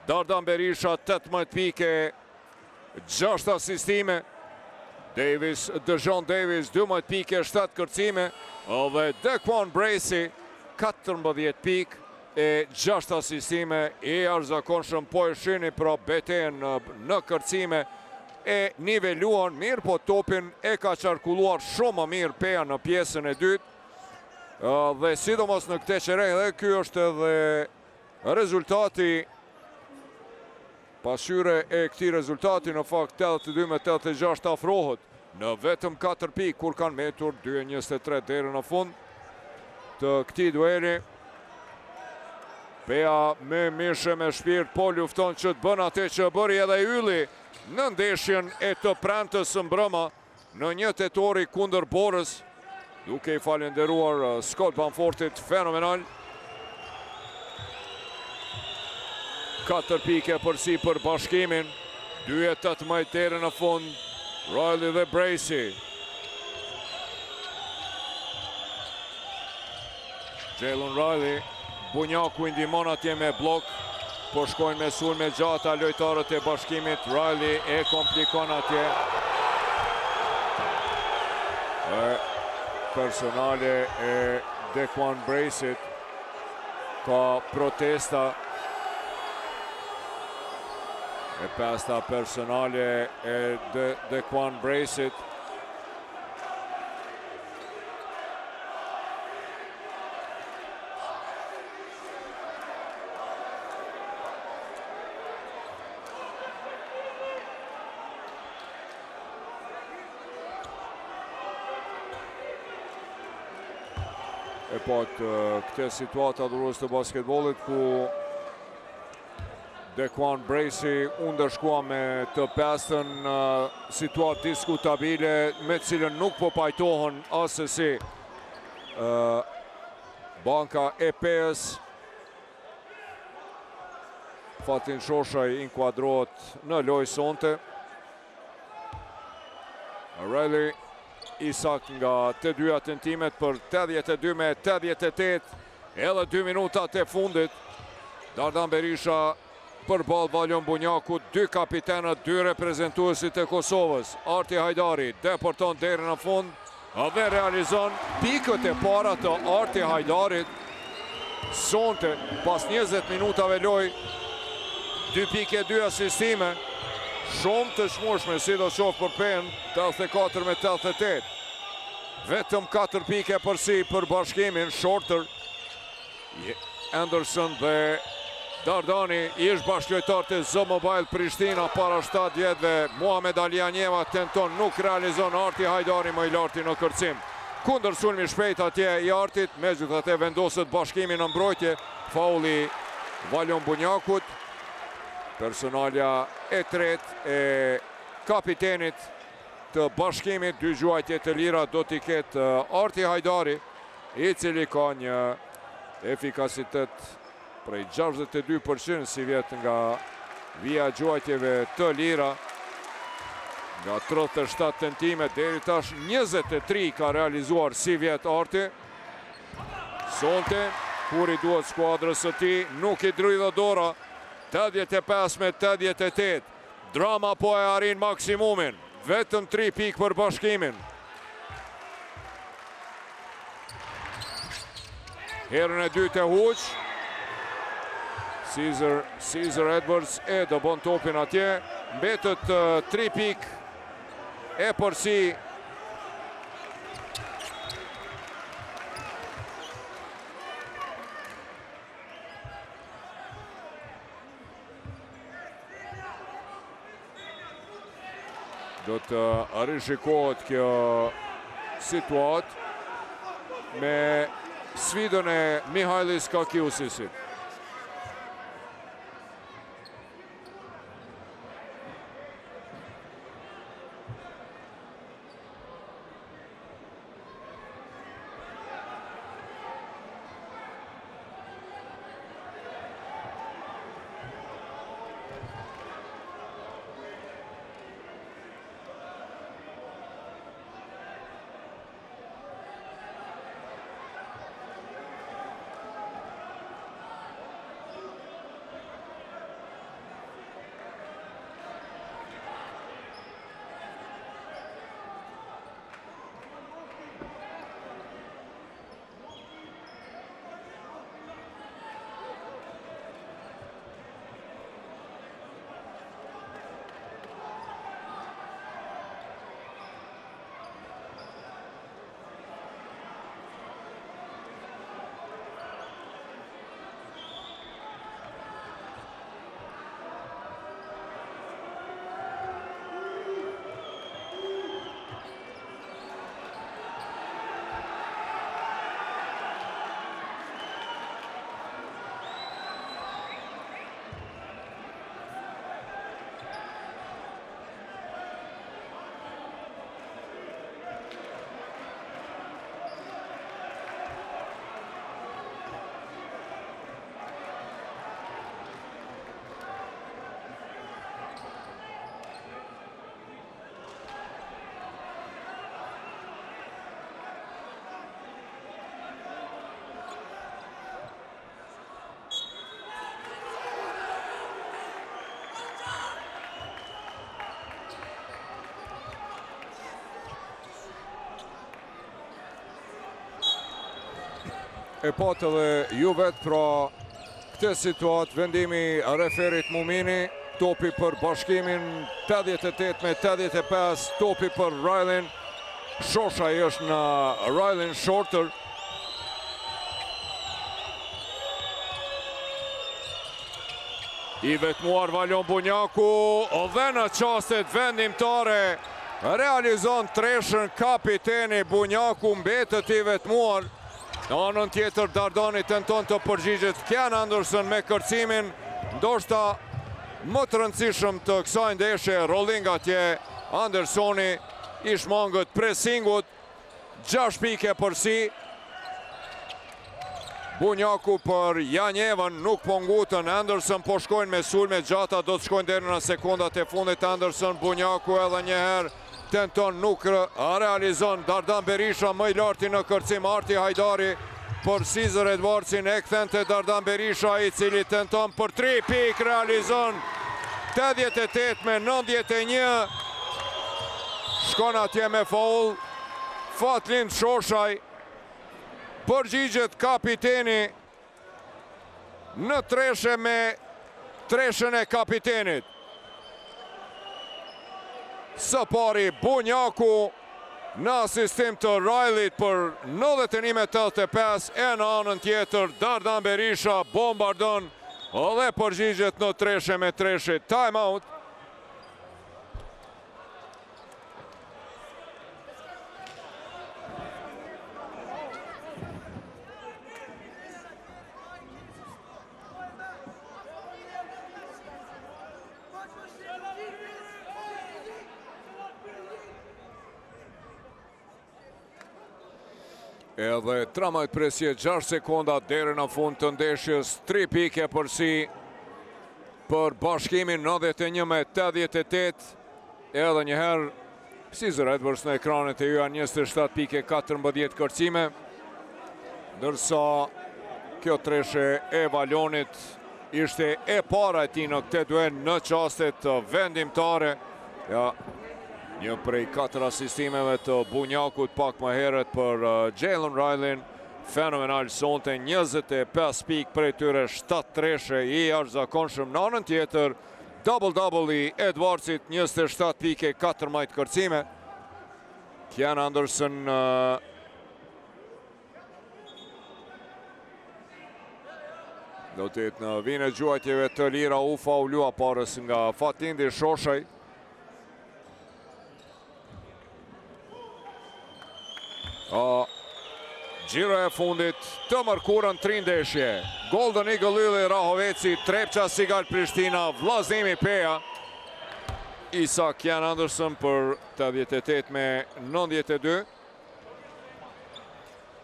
A: Dardan Berisha 18 pike, 6 asistime. Dejon Davis 12 pike, 7 kërcime. Dhe Dequan Brejsi 14 pik e 6 asistime. I jashtëzakonshëm, po e shihni pra beten në kërcime e niveluan mirë, po topin e ka qarkulluar shumë më mirë Peja në pjesën e dytë. Dhe sidomos në këtë qerej, dhe ky është edhe rezultati, pasqyre e këtij rezultati në fakt 82-86 afrohet në vetëm 4 pikë kur kanë metur 2:23 deri në fund të këtij dueli. Peja me mishe me shpirt po lufton që të bën atë që bëri edhe Ylli në ndeshjen e të premtës së mbrëma në 1 tetori kundër Borës, duke i falenderuar Scott Bamfortit fenomenal. 4 pike përsi për bashkimin, 2:18 deri në fund. Riley dhe Brejsi. Jalen Riley, Bunjaku i ndihmon atje me blok, po shkojnë me sulme gjata lojtarët e bashkimit. Riley e komplikon atje. Personale e Dequan Brejsit, ka protesta. E pesta personale e Dequan Brejsit. E pat këtë situata dhurës të basketbolit ku Dequan Brejsi ndërshkua me të pestën, situatë diskutabile me cilën nuk po pajtohen asesi banka e Pejës. Fatin Shoshaj inkuadrohet në lojë sonte. Riley Isak nga të dyja tentimet për 82-88, edhe 2 minutat e fundit. Dardan Berisha përballë Valjon Bunjakut, 2 kapitenët, 2 reprezentuesit e Kosovës. Arti Hajdari deporton deri në fund dhe realizon pikët e para të Arti Hajdarit sonte pas 20 minutave lojë. 2 pike, 2 asistime. Shumë të shmueshme, si do qoftë për Pejën, 84-88. Vetëm 4 pike përsi për bashkimin. Shorter, Anderson dhe Dardani, ish bashkëlojtar të Z Mobile Prishtina para 7 vjetëve. Muhamed Alianjeva tenton, nuk realizon. Arti Hajdari më i larti në kërcim. Kundër sulmi shpejt atje i Artit, megjithatë vendoset bashkimin në mbrojtje. Fauli Valjon Bunjakut. Personalja e tretë e kapitenit të bashkimit, 2 gjuajtje të lira do t'i ketë Arti Hajdari, i cili ka një efikasitet prej 62% si vjetë nga vija gjuajtjeve të lira. Nga 37 tentime deri tash 23 ka realizuar si vjetë Arti. Sonte, kur i duhet skuadrës së tij, nuk i dridhë dora. 85-88. Drama po e arrin maksimumin. Vetëm 3 pikë për Bashkimin. Herën e dytë e huq. Caesar Edwards e do bon topin atje. Mbetët 3 pikë e përsi. Do të rishikohet kjo situatë me sfidën e Mihajlis Kakiusisit. E patë edhe ju vetë pra këtë situatë, vendimi referit Mumini, topi për Bashkimin, 88-85, topi për Rajlin. Shoshaj është në Rajlin Shorter. I vetmuar Valon Bunjaku, dhe në qastet vendimtare, realizon treshën kapiteni Bunjaku, mbetët i vetmuar. Në anën tjetër, Dardani tenton të përgjigjet Ken Anderson me kërcimin, ndoshta më të rëndësishëm të kësaj ndeshje, rolling atje, Andersoni i shmangët presingut, 6 pike përsi. Bunjaku për Janjevën nuk po ngutën, Anderson po shkojnë me sulme gjata, do të shkojnë deri në sekundat e fundit. Anderson, Bunjaku edhe njëherë tenton, nuk realizon. Dardan Berisha më i larti në kërcim, Arti Hajdari për Caesar Edwardsin, e kthente Dardan Berisha i cili tenton për 3 pik, realizon 88-91. Shkon atje me faul Fatlind Shoshaj. Përgjigjet kapiteni në treshe me treshën e kapitenit. Së pari Bunjaku në asistim të Rajlit për 91-85, e në anën tjetër Dardan Berisha bombardon dhe përgjigjet në treshe me treshe. Time out. Edhe tramajt presje 6 sekonda deri në fund të ndeshjes, 3 pike përsi për Bashkimin, 91-88. Edhe njëherë Caesar Edwards në ekranet e juja, 27 pike, 14 kërcime. Ndërsa kjo treshe e Valonit ishte e para e tij në këtë duel në çastet vendimtare. Ja, një prej 4 asistimeve të Bunjakut pak më herët për Jalen Riley. Fenomenal sonte, 25 pikë prej tyre 7 treshe i jashtëzakonshëm. Në anën tjetër, double-double i Edwardsit, 27 pike, 14 kërcime. Kian Anderson do të jetë në vijën e gjuajtjeve të lira, u faulua parës nga Fatindi Shoshaj. Gjiro e fundit të mërkurën 3 ndeshje. Golden Eagle Ylli Rahoveci, Trepqa Sigal Prishtina, vllazënimi Peja. Isa Kian Anderson për 88 me 92.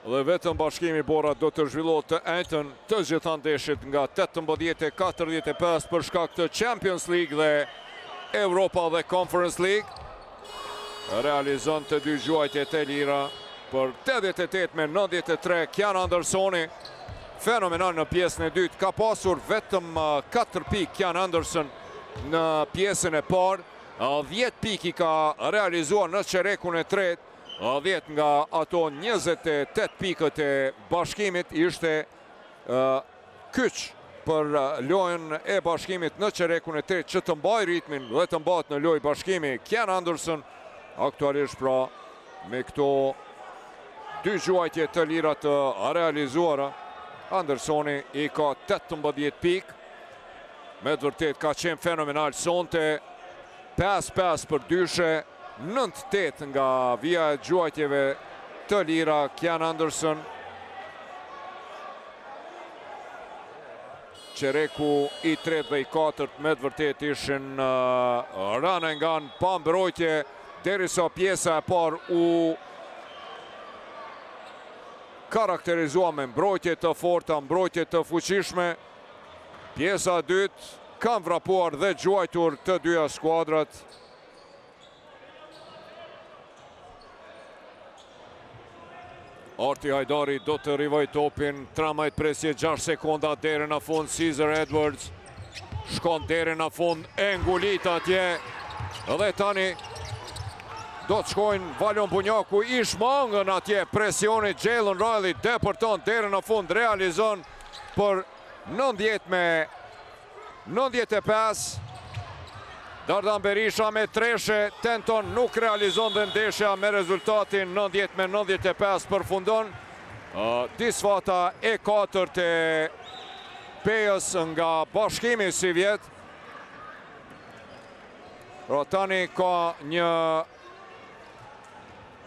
A: Dhe vetëm Bashkimi Bora do të zhvillohet të njëjtën të gjitha ndeshjet nga 18-45 për shkak të Champions League dhe Europa dhe Conference League. Realizon të dy gjuajtjet e lira për 88 me 93. Kian Andersoni fenomenal në pjesën e dytë. Ka pasur vetëm 4 pikë Kian Anderson në pjesën e parë. 10 pikë i ka realizuar në çerekun e tretë. 10 nga ato 28 pikët e Bashkimit ishte kyç për lojën e Bashkimit në çerekun e tretë që të mbaj ritmin dhe të mbahet në lojë Bashkimi. Kian Anderson aktualisht pra me këto dy gjuajtje të lira të realizuara. Andersoni i ka 18 pikë. Me të vërtet ka qenë fenomenal sonte. 5-5 për dyshe, 9-8 nga vija e gjuajtjeve të lira. Kian Anderson. Qereku i 3 dhe i 4 me të vërtet ishin run and gun pa mbrojtje, derisa pjesa e parë u karakterizua me mbrojtje të forta, mbrojtje të fuqishme. Pjesa e dytë kanë vrapuar dhe gjuajtur të dyja skuadrat. Arti Hajdari do të rivoj topin, 13 presje, 6 sekonda deri në fund. Cesar Edwards shkon deri në fund, e ngulit atje. Dhe tani do të shkojnë Valon Bunjaku, ish mangën atje, presioni Jalen Riley, depërton deri në fund, realizon për 90 me 95. Dardan Berisha me treshe, tenton, nuk realizon dhe ndeshja me rezultatin 90 me 95 përfundon. Disfata e 4 e Pejës nga Bashkimi si vjet. Tani ka një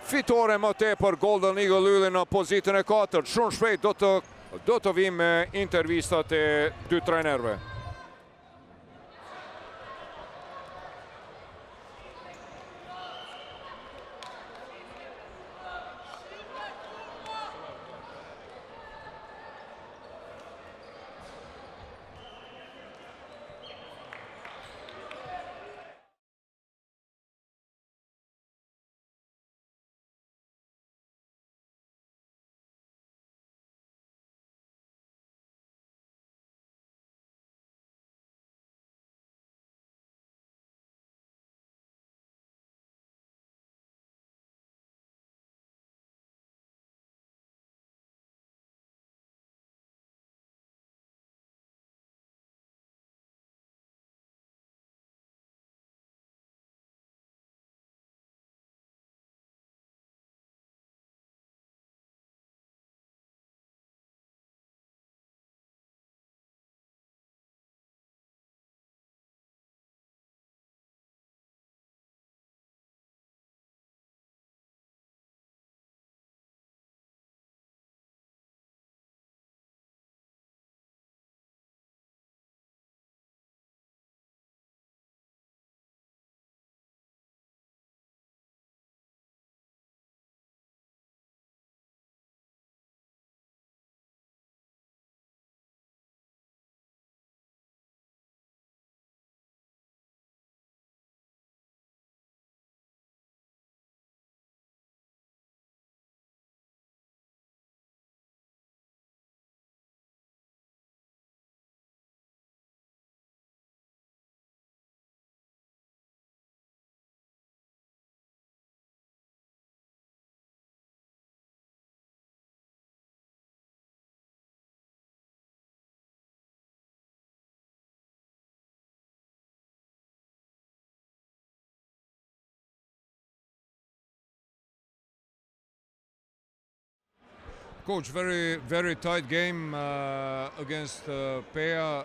A: fitore më tepër Golden Eagle Ylli në pozitën e 4. Shumë shpejt do të vim me intervistat e dy trajnerëve. Coach, very tight game against Pea.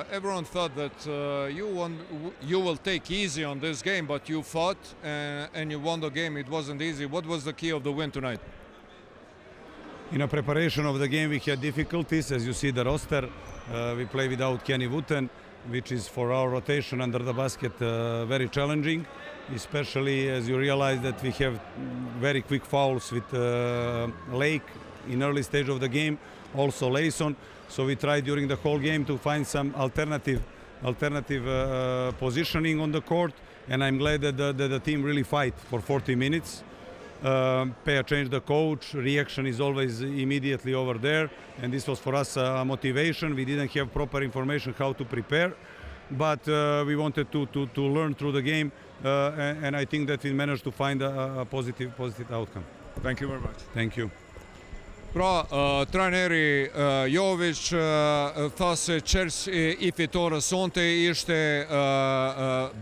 A: Everyone thought that you will take easy on this game, but you fought and you won the game. It wasn't easy. What was the key of the win tonight?
B: In a preparation of the game, we had difficulties. As you see the roster, we play without Kenny Wooten, which is for our rotation under the basket very challenging, especially as you realize that we have very quick fouls with Lake in early stage of the game, also Layson. So we tried during the whole game to find some alternative positioning on the court, and I'm glad that the team really fight for 40 minutes. Pea changed the coach, reaction is always immediately over there, and this was for us a motivation. We didn't have proper information how to prepare, but we wanted to learn through the game, and I think that we managed to find a positive outcome.
A: Thank you very much.
B: Thank you.
A: Pra, trajneri Jović tha se çelësi I fitores sonte ishte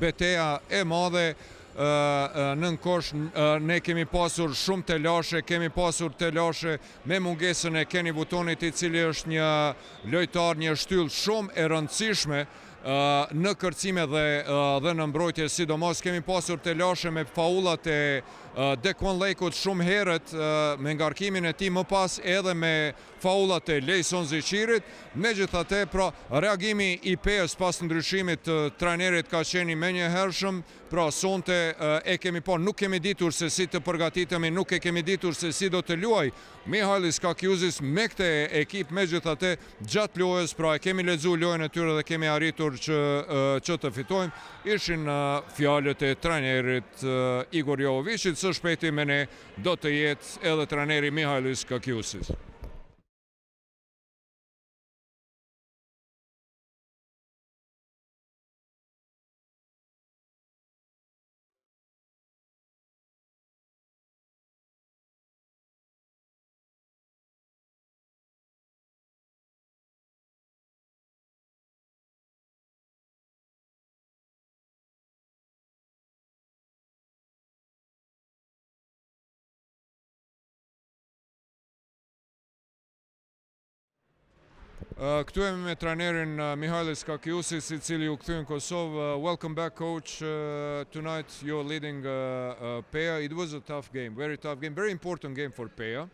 A: betejë e madhe. Nën kosh ne kemi pasur shumë kemi pasur telashe me mungesën e Kenny Wootenit, I cili është një lojtar, një shtyllë shumë e rëndësishme në kërcime dhe në mbrojtje, sidomos kemi pasur telashe me faullat e Dequan Lakeut shumë herët, me ngarkimin e tij më pas edhe me faullat e Layson Ziqirit. Megjithatë, pra reagimi I Peas pas ndryshimit të trajnerit ka qenë menjëhershëm. Pra sonte e kemi pa, nuk kemi ditur se si të përgatitemi, nuk e kemi ditur se si do të luaj Mihalis Kakiusis me këtë ekip. Megjithatë, gjatë lojës, pra e kemi lexuar lojën e tyre dhe kemi arritur që të fitojmë. Ishin fjalët e trajnerit Igor Jovićit. Së shpejti me ne do të jetë edhe trajneri Mihalis Kakiusis. Këtu jemi me trajnerin Mihalis Kakiusis, I cili u kthye në Kosovë. Welcome back, coach. Tonight you're leading Pea. It was a tough game, very important game for Pea,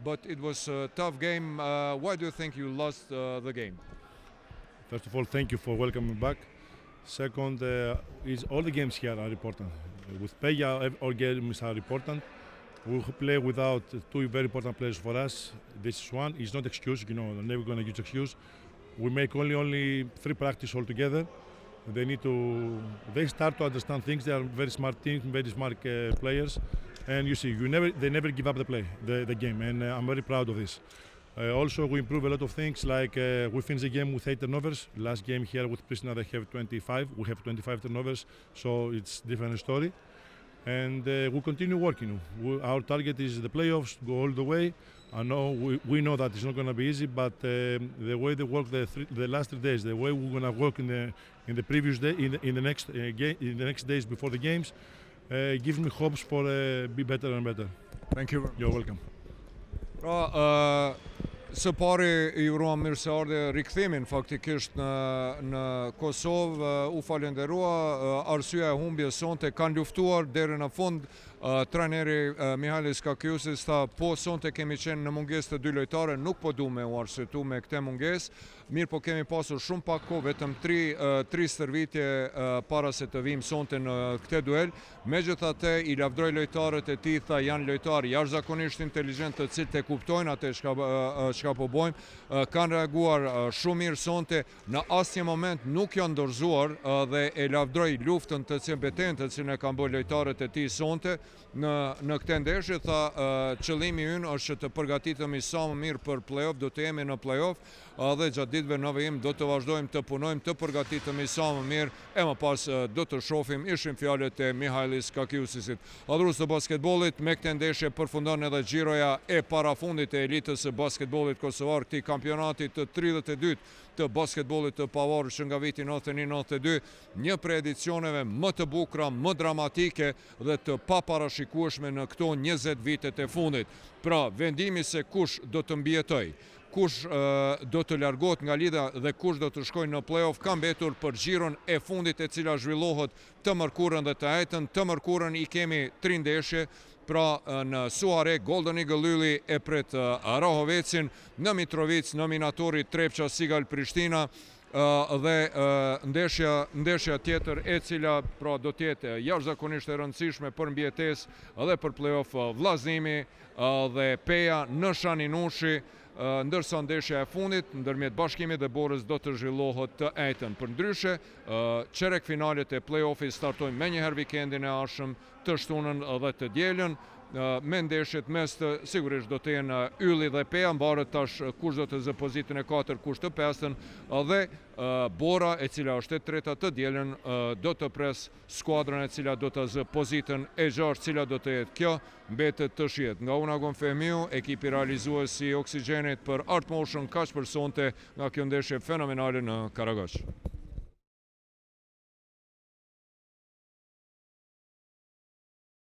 A: but it was a tough game. Why do you think you lost the game?
C: First of all, thank you for welcoming me back. Second, all the games here are important. With Pea, all games are important. We play without two very important players for us. This is one. It's not excuse, I'm never going to use excuse. We make only 3 practice altogether. They start to understand things. They are very smart teams, very smart players. And you see, they never give up the game. And I'm very proud of this. Also, we improve a lot of things, like we finished the game with 8 turnovers. Last game here with Pristina, they have 25. We have 25 turnovers, so it's a different story. And we'll continue working. Our target is the playoffs, go all the way. I know we know that it's not going to be easy, but the way they work the last 3 days, the way we're going to work in the previous day, in the next days before the games, gives me hopes for be better and better.
A: Thank you.
C: You're welcome.
A: Së pari I uruam mirëseardhje rikthimin faktikisht në Kosovë, u falenderua, arsyeja e humbjes sonte kanë luftuar deri në fund. Trajneri Mihalis Kakiusis tha, po sonte kemi qenë në mungesë të 2 lojtare, nuk po du me u arsyetu me këtë mungesë. Mirë, po kemi pasur shumë pak kohë, vetëm 3 stërvitje para se të vim sonte në këtë duel. Megjithatë, I lavdroi lojtarët e tij, tha janë lojtarë jashtëzakonisht inteligjent, të cilët e kuptojnë atë çka po bojmë. Kanë reaguar shumë mirë sonte, në asnjë moment nuk janë dorëzuar dhe e lavdroi luftën të betejën të cilën e kanë bërë lojtarët e tij sonte. Në këtë ndeshje, tha qëllimi ynë është që të përgatitemi sa më mirë për playoff, do të jemi në playoff. dhe gjatë ditëve në vijim do të vazhdojmë të punojmë, të përgatitemi sa më mirë, e më pas do të shohim ishin fjalët e Mihajlis Kakiusisit. Adhurues të basketbollit, me këtë ndeshje përfundon edhe xhiroja e parafundit e elitës së basketbollit kosovar, këtij kampionati të 32 të basketbollit të pavarur që nga viti 91-92, një prej edicioneve më të bukura, më dramatike dhe të paparashikueshme në këto 20 vitet e fundit. Pra, vendimi se kush do të mbijetoj, kush do të largohet nga lidha dhe kush do të shkojë në play-off ka mbetur për xhiron e fundit e cila zhvillohet të mërkurën dhe të ajtën. Të mërkurën i kemi 3 ndeshje, pra në Suare, Golden Eagle Ylli e pret Arahovecin, në Mitrovic, nominatori Trepqa Sigal Prishtina, dhe ndeshja tjetër e cila pra do tjetë jashtëzakonisht e rëndësishme për mbijetesë dhe për play-off Vllaznimi dhe Peja në Shaninushi, ndërsa ndeshja e fundit ndërmjet Bashkimit dhe Borës do të zhvillohet të ejtën. Përndryshe, çerek finalet e play-offit startojnë menjëherë vikendin e ardhshëm, të shtunën dhe të dielën, me ndeshjet mes të sigurisht do të jenë Ylli dhe Peja, mbaret tash kush do të zë pozitën e 4, kush të 5, dhe Bora, e cila është e treta, të dielën do të pres skuadrën e cila do të zë pozitën e 6, cila do të jetë kjo, mbetet të shihet. Nga Unagon Femiu, ekipi realizues i Oksigenit për Art Motion, kaq për sonte nga kjo ndeshje fenomenale në Karagaj.